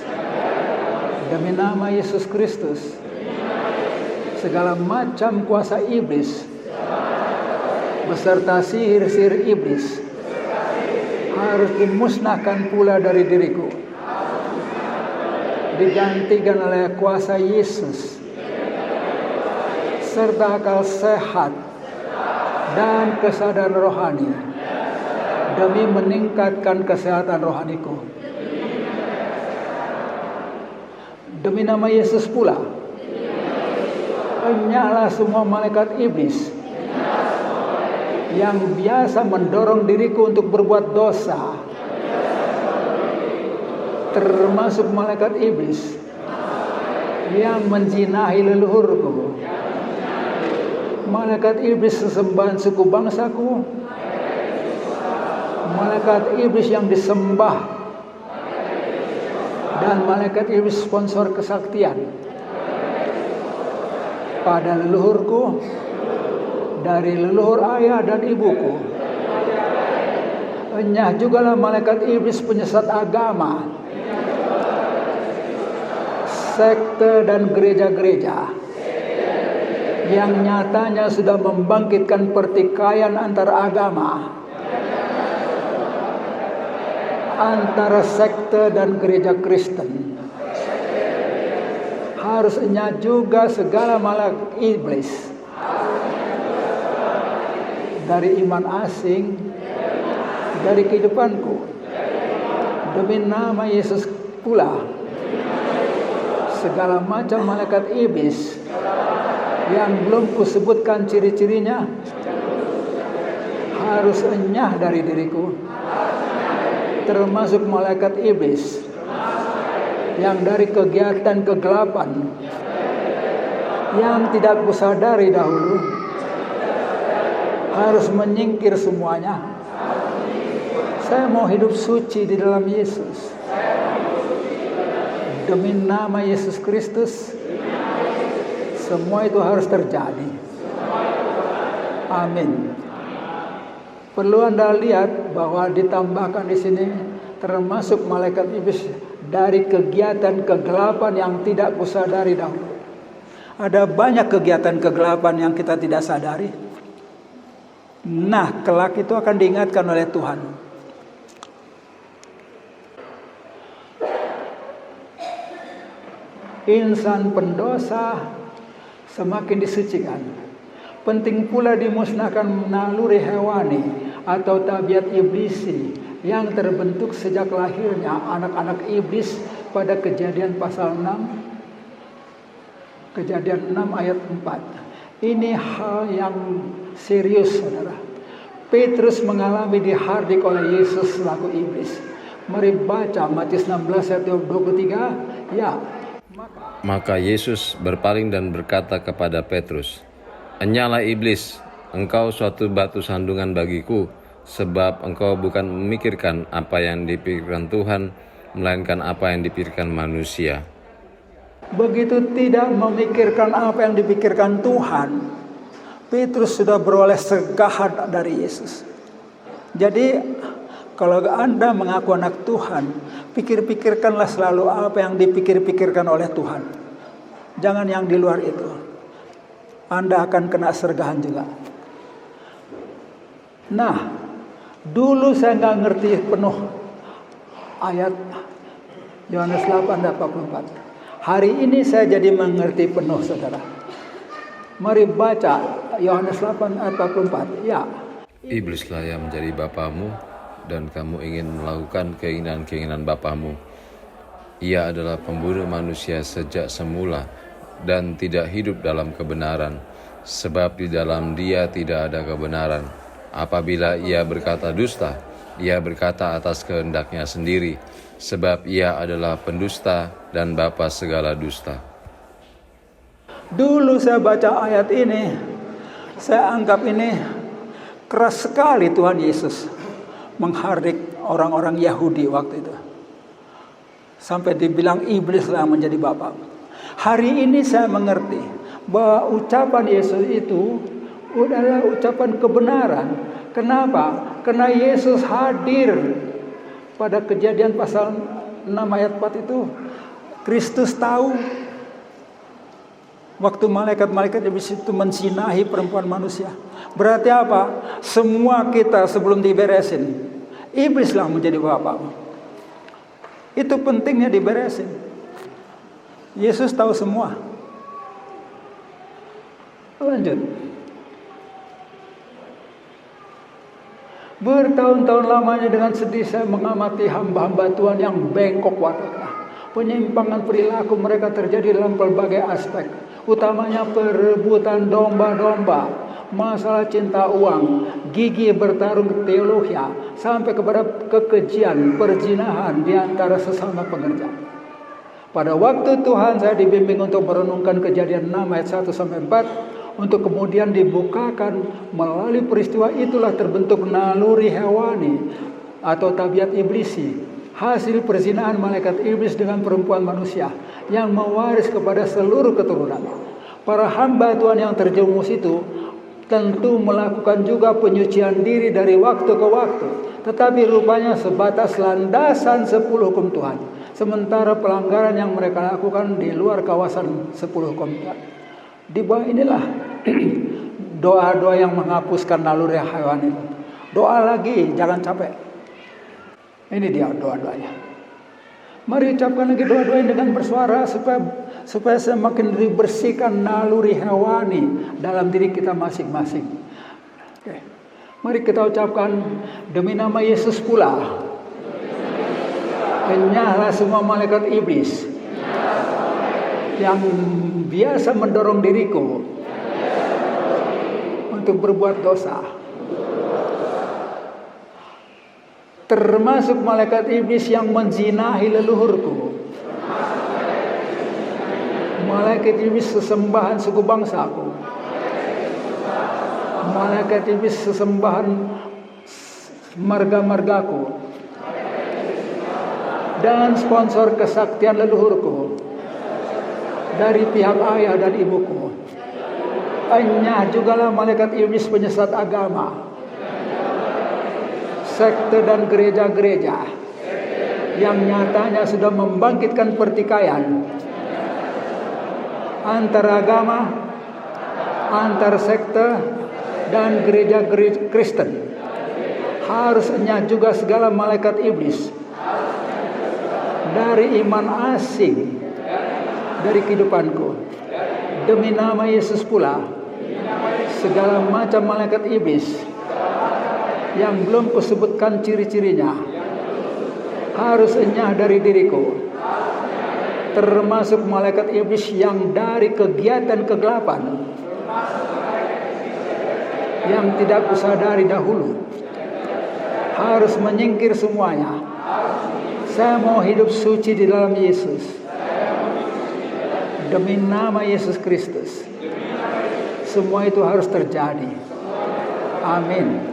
S1: Demi nama Yesus Kristus, segala macam kuasa iblis beserta sihir-sihir iblis harus dimusnahkan pula dari diriku, digantikan oleh kuasa Yesus serta akal sehat dan kesadaran rohani demi meningkatkan kesehatan rohaniku. Demi nama Yesus pula, enyahlah semua malaikat iblis yang biasa mendorong diriku untuk berbuat dosa, termasuk malaikat iblis yang menjinahi leluhurku, malaikat iblis sesembahan suku bangsaku, malaikat iblis yang disembah, dan malaikat iblis sponsor kesaktian pada leluhurku, dari leluhur ayah dan ibuku. Enyah jugalah malaikat iblis penyesat agama, sekte dan gereja-gereja yang nyatanya sudah membangkitkan pertikaian antar agama, antara sekte dan gereja Kristen. Harus enyah juga segala malaikat iblis dari iman asing, dari kehidupanku. Demi nama Yesus pula, segala macam malaikat iblis yang belum kusebutkan ciri-cirinya harus enyah dari diriku, termasuk malaikat iblis yang dari kegiatan kegelapan yang tidak kusadari dahulu, harus menyingkir semuanya. Saya mau hidup suci di dalam Yesus. Demi nama Yesus Kristus, Semua itu harus terjadi. Amin. Perlu Anda lihat bahwa ditambahkan di sini termasuk malaikat iblis dari kegiatan kegelapan yang tidak kusadari dahulu. Ada banyak kegiatan kegelapan yang kita tidak sadari. Nah, kelak itu akan diingatkan oleh Tuhan. Insan pendosa semakin disucikan. Penting pula dimusnahkan naluri hewani atau tabiat iblisi yang terbentuk sejak lahirnya anak-anak iblis pada Kejadian pasal 6. Kejadian 6 ayat 4. Ini hal yang serius, saudara. Petrus mengalami dihardik oleh Yesus selaku iblis. Mari baca Matius 16 ayat 23. Ya.
S2: Maka Yesus berpaling dan berkata kepada Petrus, "Enyalah iblis, engkau suatu batu sandungan bagiku, sebab engkau bukan memikirkan apa yang dipikirkan Tuhan, melainkan apa yang dipikirkan manusia."
S1: Begitu tidak memikirkan apa yang dipikirkan Tuhan, Petrus sudah beroleh segahan dari Yesus. Jadi kalau Anda mengaku anak Tuhan, pikirkanlah selalu apa yang dipikirkan oleh Tuhan. Jangan yang di luar itu. Anda akan kena sergahan juga. Nah, dulu saya nggak ngerti penuh ayat Yohanes 8 ayat 44. Hari ini saya jadi mengerti penuh, saudara. Mari baca Yohanes 8 ayat 44. Ya.
S2: Iblislah yang menjadi bapamu, dan kamu ingin melakukan keinginan-keinginan bapamu. Ia adalah pembunuh manusia sejak semula dan tidak hidup dalam kebenaran, sebab di dalam dia tidak ada kebenaran. Apabila ia berkata dusta, ia berkata atas kehendaknya sendiri, sebab ia adalah pendusta dan bapa segala dusta.
S1: Dulu saya baca ayat ini, saya anggap ini keras sekali Tuhan Yesus menghardik orang-orang Yahudi waktu itu. Sampai dibilang iblis lah menjadi bapak. Hari ini saya mengerti bahwa ucapan Yesus itu adalah ucapan kebenaran. Kenapa? Karena Yesus hadir pada Kejadian pasal 6 ayat 4 itu. Kristus tahu waktu malaikat-malaikat iblis itu menzinahi perempuan manusia. Berarti apa? Semua kita sebelum diberesin, iblislah menjadi bapak. Itu pentingnya diberesin. Yesus tahu semua. Lanjut. Bertahun-tahun lamanya dengan sedih saya mengamati hamba-hamba Tuhan yang bengkok wataknya. Penyimpangan perilaku mereka terjadi dalam berbagai aspek. Utamanya perebutan domba-domba, masalah cinta uang, gigih bertarung teologi, sampai kepada kekejian, perzinahan di antara sesama pekerja. Pada waktu Tuhan saya dibimbing untuk merenungkan Kejadian 6 ayat 1 sampai 4, untuk kemudian dibukakan melalui peristiwa itulah terbentuk naluri hewani atau tabiat iblisi, hasil perzinahan malaikat iblis dengan perempuan manusia yang mewaris kepada seluruh keturunan. Para hamba Tuhan yang terjerumus itu tentu melakukan juga penyucian diri dari waktu ke waktu, tetapi rupanya sebatas landasan 10 hukum Tuhan, sementara pelanggaran yang mereka lakukan di luar kawasan 10 hukum Tuhan. Di bawah inilah doa-doa yang menghapuskan naluri hewani. Doa lagi, jangan capek. Ini dia doa-doanya. Mari ucapkan lagi doa-doanya dengan bersuara supaya semakin dibersihkan naluri hewani dalam diri kita masing-masing. Oke. Mari kita ucapkan demi nama Yesus pula. Enyahlah semua malaikat iblis yang biasa mendorong diriku untuk berbuat dosa, termasuk malaikat iblis yang menzinahi leluhurku, malaikat iblis sesembahan suku bangsaku, malaikat iblis sesembahan marga-margaku, dan sponsor kesaktian leluhurku. dari pihak ayah dan ibuku. Enyah jugalah malaikat iblis penyesat agama, sekte dan gereja-gereja yang nyatanya sudah membangkitkan pertikaian antar agama, antar sekte dan gereja Kristen. Harus enyah juga segala malaikat iblis dari iman asing dari kehidupanku. Demi nama Yesus pula, segala macam malaikat iblis yang belum kusebutkan ciri-cirinya harus enyah dari diriku, termasuk malaikat iblis yang dari kegiatan kegelapan yang tidak kusadari dahulu, harus menyingkir semuanya. Saya mau hidup suci di dalam Yesus, demi nama Yesus Kristus. Semua itu harus terjadi. Amin.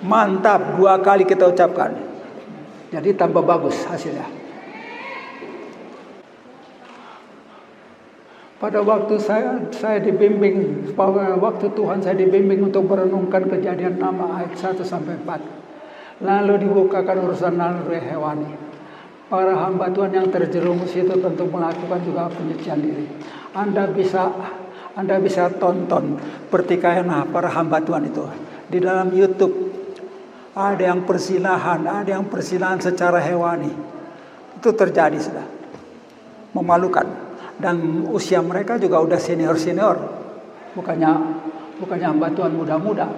S1: Mantap, 2 kali kita ucapkan, jadi tambah bagus hasilnya. Pada waktu saya dibimbing, pada waktu Tuhan saya dibimbing untuk merenungkan Kejadian 6 ayat 1 sampai 4. Lalu dibukakan urusan naluri hewani. Para hamba Tuhan yang terjerumus itu tentu melakukan juga penyucian diri. Anda bisa tonton pertikaian para hamba Tuhan itu di dalam YouTube. Ada yang persinahan, ada yang persinahan secara hewani. Itu terjadi sudah. Memalukan. Dan usia mereka juga udah senior-senior. Bukannya hamba Tuhan muda-muda.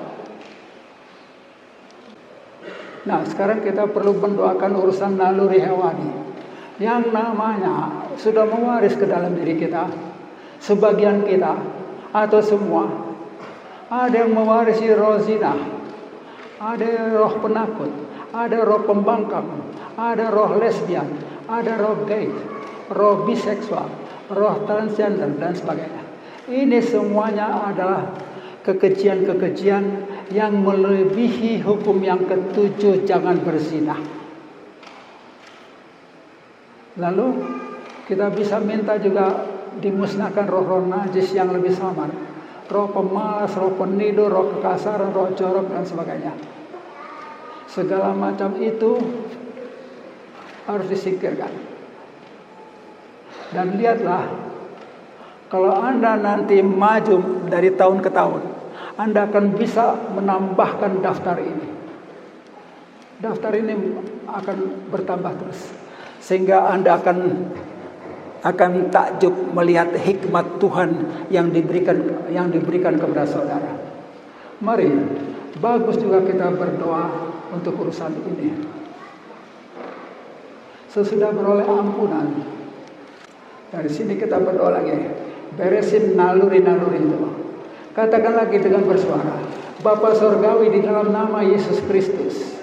S1: Nah, sekarang kita perlu mendoakan urusan naluri hewani yang namanya sudah mewaris ke dalam diri kita. Sebagian kita atau semua. Ada yang mewarisi roh zina, ada roh penakut, ada roh pembangkang, ada roh lesbian, ada roh gay, roh biseksual, roh transgender dan sebagainya. Ini semuanya adalah kekejian-kekejian yang melebihi hukum yang ke-7, jangan berzina. Lalu kita bisa minta juga dimusnahkan roh-roh najis yang lebih samar, roh pemalas, roh penidur, roh kekasaran, roh jorok dan sebagainya. Segala macam itu harus disingkirkan. Dan lihatlah, kalau Anda nanti maju dari tahun ke tahun, Anda akan bisa menambahkan daftar ini. Daftar ini akan bertambah terus, sehingga Anda akan takjub melihat hikmat Tuhan yang diberikan kepada saudara. Mari, bagus juga kita berdoa untuk urusan ini. Sesudah beroleh ampunan, dari sini kita berdoa lagi, beresin naluri-naluri itu. Katakan lagi dengan bersuara, Bapa Sorgawi, di dalam nama Yesus Kristus,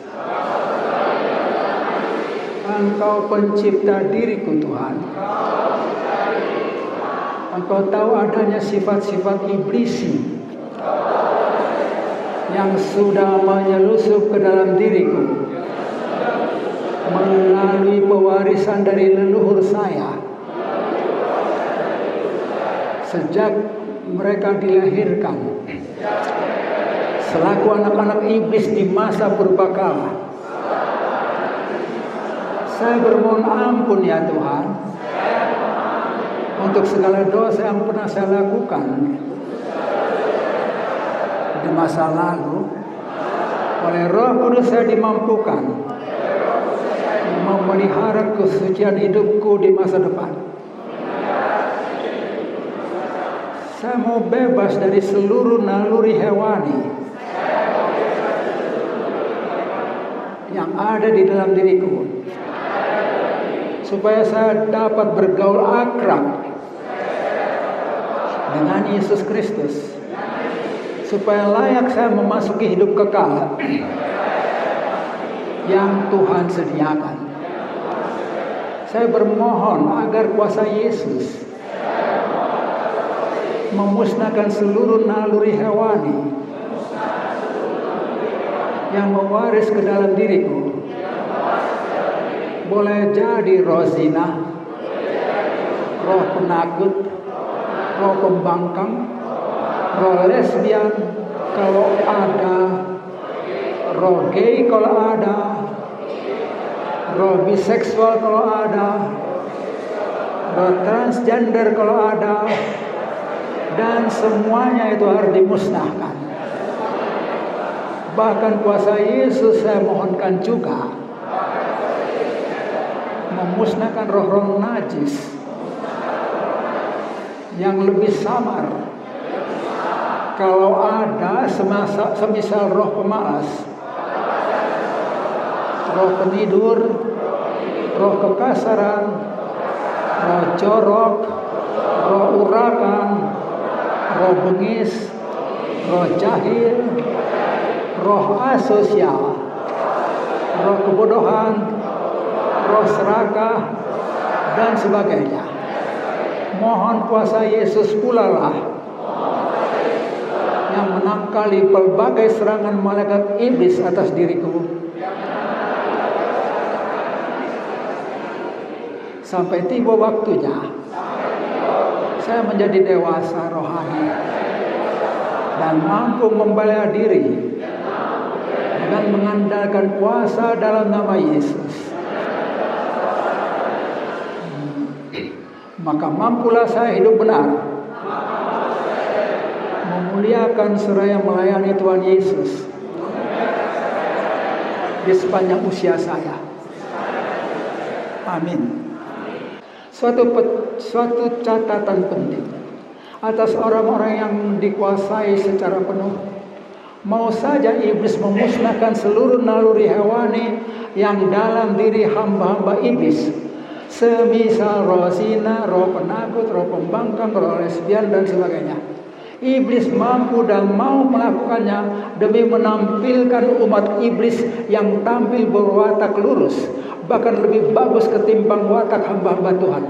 S1: Engkau pencipta diriku Tuhan. Engkau tahu adanya sifat-sifat iblisi yang sudah menyelusup ke dalam diriku melalui pewarisan dari leluhur saya. Sejak mereka dilahirkan selaku anak-anak iblis di masa purbakala, saya bermohon ampun ya Tuhan untuk segala dosa yang pernah saya lakukan di masa lalu. Oleh Roh Kudus saya dimampukan memelihara kesucian hidupku di masa depan. Saya mau bebas dari seluruh naluri hewani yang ada di dalam diriku, supaya saya dapat bergaul akrab dengan Yesus Kristus, supaya layak saya memasuki hidup kekal yang Tuhan sediakan. Saya bermohon agar kuasa Yesus memusnahkan seluruh naluri hewani yang mewaris ke dalam diriku. Boleh jadi roh zina, roh penakut, roh pembangkang, roh lesbian kalau ada, roh gay kalau ada, roh biseksual kalau ada, roh transgender kalau ada, dan semuanya itu harus dimusnahkan. Bahkan kuasa Yesus saya mohonkan juga memusnahkan roh-roh najis yang lebih samar. Kalau ada semisal roh pemalas, roh penidur, roh kekasaran, roh jorok, roh urakan, roh bengis, roh jahil, roh asosial, roh kebodohan, roh serakah, dan sebagainya. Mohon kuasa Yesus pula lah yang menangkali pelbagai serangan malaikat iblis atas diriku, sampai tiba waktunya saya menjadi dewasa rohani dan mampu membela diri dengan mengandalkan kuasa dalam nama Yesus. Maka mampulah saya hidup benar, memuliakan seraya melayani Tuhan Yesus di sepanjang usia saya. Amin. Suatu catatan penting atas orang-orang yang dikuasai secara penuh. Mau saja iblis memusnahkan seluruh naluri hewani yang dalam diri hamba-hamba iblis, semisal roh zina, roh penakut, roh pembangkang, roh lesbian, dan sebagainya. Iblis mampu dan mau melakukannya demi menampilkan umat iblis yang tampil berwatak lurus, bahkan lebih bagus ketimbang watak hamba-hamba Tuhan,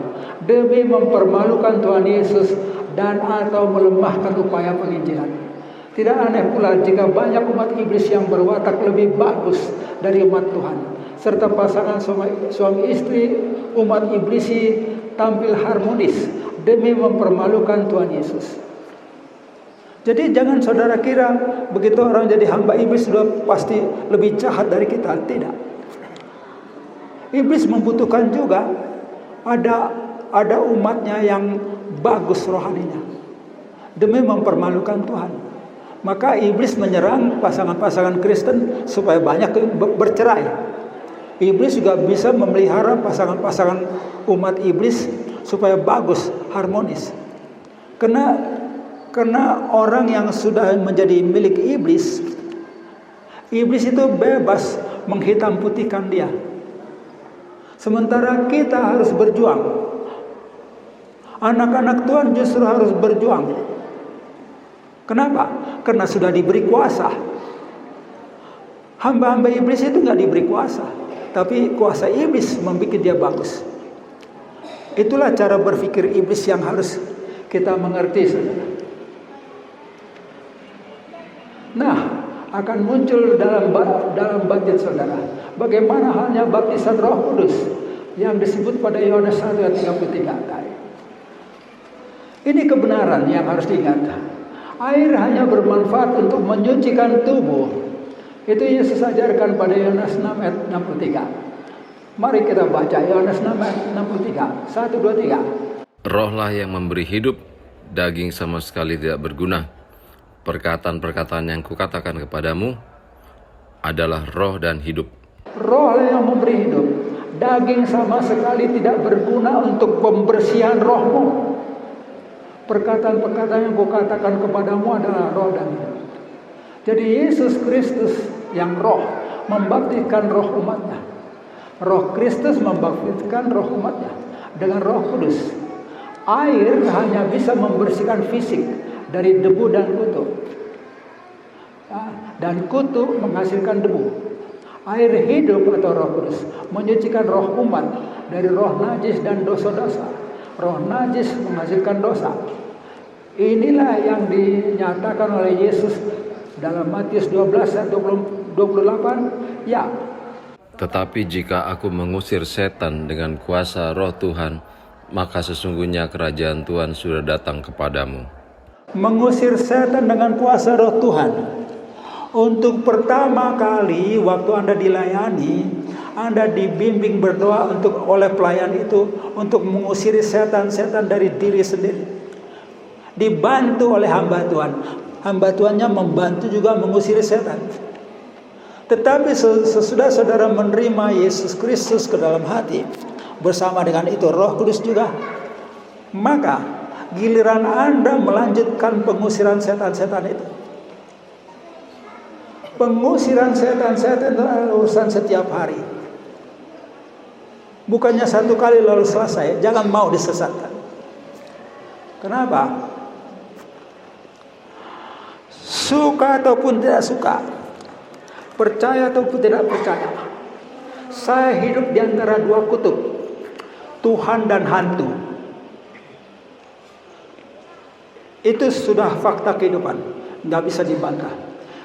S1: demi mempermalukan Tuhan Yesus dan atau melemahkan upaya penginjilan. Tidak aneh pula jika banyak umat iblis yang berwatak lebih bagus dari umat Tuhan, serta pasangan suami istri umat iblisi tampil harmonis demi mempermalukan Tuhan Yesus. Jadi jangan saudara kira begitu orang jadi hamba iblis sudah pasti lebih jahat dari kita. Tidak. Iblis membutuhkan juga ada umatnya yang bagus rohaninya demi mempermalukan Tuhan. Maka iblis menyerang pasangan-pasangan Kristen supaya banyak bercerai. Iblis juga bisa memelihara pasangan-pasangan umat iblis supaya bagus, harmonis. Karena orang yang sudah menjadi milik iblis itu bebas menghitam putihkan dia. Sementara kita harus berjuang. Anak-anak Tuhan justru harus berjuang. Kenapa? Karena sudah diberi kuasa. Hamba-hamba iblis itu nggak diberi kuasa, tapi kuasa iblis membuat dia bagus. Itulah cara berpikir iblis yang harus kita mengerti, saudara. Nah, akan muncul dalam batin saudara bagaimana halnya baptisan Roh Kudus yang disebut pada Yohanes 1 ayat 33 kali. Ini kebenaran yang harus diingat. Air hanya bermanfaat untuk menyucikan tubuh. Itu Yesus ajarkan pada Yohanes 6 ayat 63. Mari kita baca Yohanes 6 ayat 63. 1, 2, 3.
S2: Rohlah yang memberi hidup, daging sama sekali tidak berguna. Perkataan-perkataan yang kukatakan kepadamu adalah roh dan hidup.
S1: Rohlah yang memberi hidup, daging sama sekali tidak berguna untuk pembersihan rohmu. Perkataan-perkataan yang kukatakan kepadamu adalah roh dan hidup. Jadi Yesus Kristus yang roh membaptiskan roh umatnya. Roh Kristus membaptiskan roh umatnya dengan Roh Kudus. Air hanya bisa membersihkan fisik dari debu dan kutu. Dan kutu menghasilkan debu. Air hidup atau Roh Kudus menyucikan roh umat dari roh najis dan dosa-dosa. Roh najis menghasilkan dosa. Inilah yang dinyatakan oleh Yesus dalam Matius 12 ayat 28. Ya.
S2: Tetapi jika aku mengusir setan dengan kuasa roh Tuhan, maka sesungguhnya kerajaan Tuhan sudah datang kepadamu.
S1: Mengusir setan dengan kuasa Roh Tuhan. Untuk pertama kali waktu Anda dilayani, Anda dibimbing berdoa oleh pelayan itu untuk mengusir setan-setan dari diri sendiri. Dibantu oleh hamba Tuhan. Hamba Tuhannya membantu juga mengusir setan. Tetapi sesudah saudara menerima Yesus Kristus ke dalam hati, bersama dengan itu Roh Kudus juga, maka giliran Anda melanjutkan pengusiran setan-setan itu. Pengusiran setan-setan itu adalah urusan setiap hari. Bukannya satu kali lalu selesai. Jangan mau disesatkan. Kenapa? Suka ataupun tidak suka, percaya ataupun tidak percaya, saya hidup di antara dua kutub, Tuhan dan hantu. Itu sudah fakta kehidupan, nggak bisa dibantah.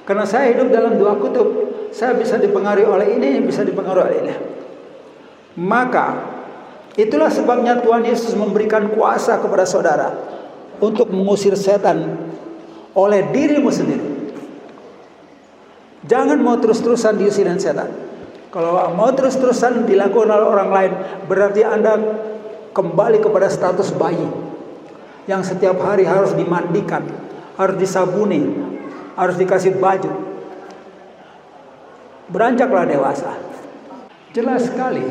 S1: Karena saya hidup dalam dua kutub, saya bisa dipengaruhi oleh ini, bisa dipengaruhi oleh ini. Maka itulah sebabnya Tuhan Yesus memberikan kuasa kepada saudara untuk mengusir setan oleh dirimu sendiri. Jangan mau terus-terusan diusirin setan. Kalau mau terus-terusan dilakukan oleh orang lain, berarti Anda kembali kepada status bayi yang setiap hari harus dimandikan, harus disabuni, harus dikasih baju. Beranjaklah dewasa. Jelas sekali,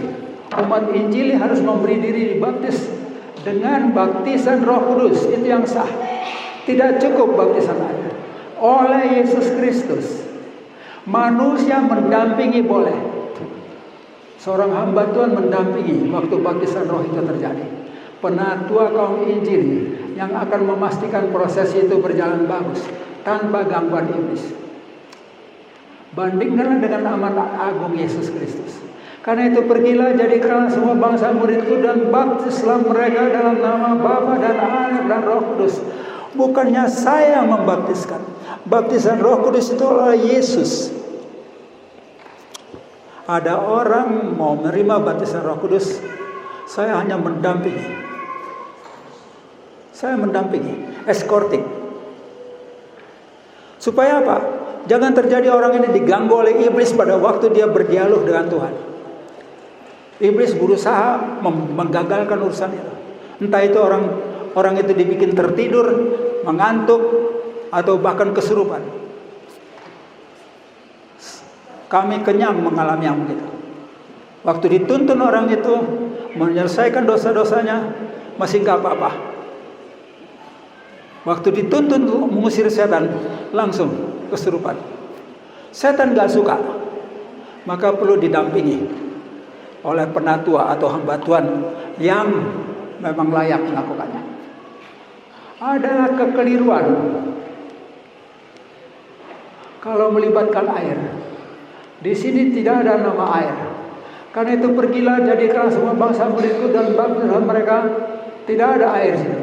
S1: umat Injili harus memberi diri dibaptis dengan baptisan Roh Kudus. Itu yang sah. Tidak cukup baptisan air. Oleh Yesus Kristus, manusia mendampingi boleh. Seorang hamba Tuhan mendampingi waktu baptisan Roh itu terjadi. Penatua kaum Injili yang akan memastikan proses itu berjalan bagus tanpa gangguan iblis. Bandingkanlah dengan amanat agung Yesus Kristus. Karena itu pergilah jadikanlah semua bangsa muridku dan baptislah mereka dalam nama Bapa dan Anak dan Roh Kudus. Bukannya saya yang membaptiskan. Baptisan Roh Kudus itu adalah Yesus. Ada orang mau menerima baptisan Roh Kudus, saya hanya mendampingi. Saya mendampingi, escorting. Supaya apa? Jangan terjadi orang ini diganggu oleh iblis pada waktu dia berdialog dengan Tuhan. Iblis berusaha menggagalkan urusan itu. Entah itu orang itu dibikin tertidur, mengantuk, atau bahkan kesurupan. Kami kenyang mengalami yang begitu. Waktu dituntun orang itu menyelesaikan dosa-dosanya, masih nggak apa-apa. Waktu dituntun mengusir setan, langsung kesurupan. Setan gak suka, maka perlu didampingi oleh penatua atau hamba Tuhan yang memang layak melakukannya. Adalah kekeliruan kalau melibatkan air. Di sini tidak ada nama air. Karena itu pergilah jadikanlah semua bangsa muridku dan baptislah mereka. Tidak ada air sini.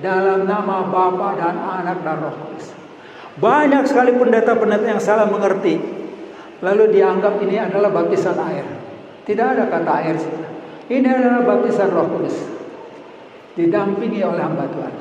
S1: Dalam nama Bapa dan Anak dan Roh Kudus. Banyak sekali pendeta-pendeta yang salah mengerti, lalu dianggap ini adalah baptisan air. Tidak ada kata air sini. Ini adalah baptisan Roh Kudus, didampingi oleh hamba Tuhan.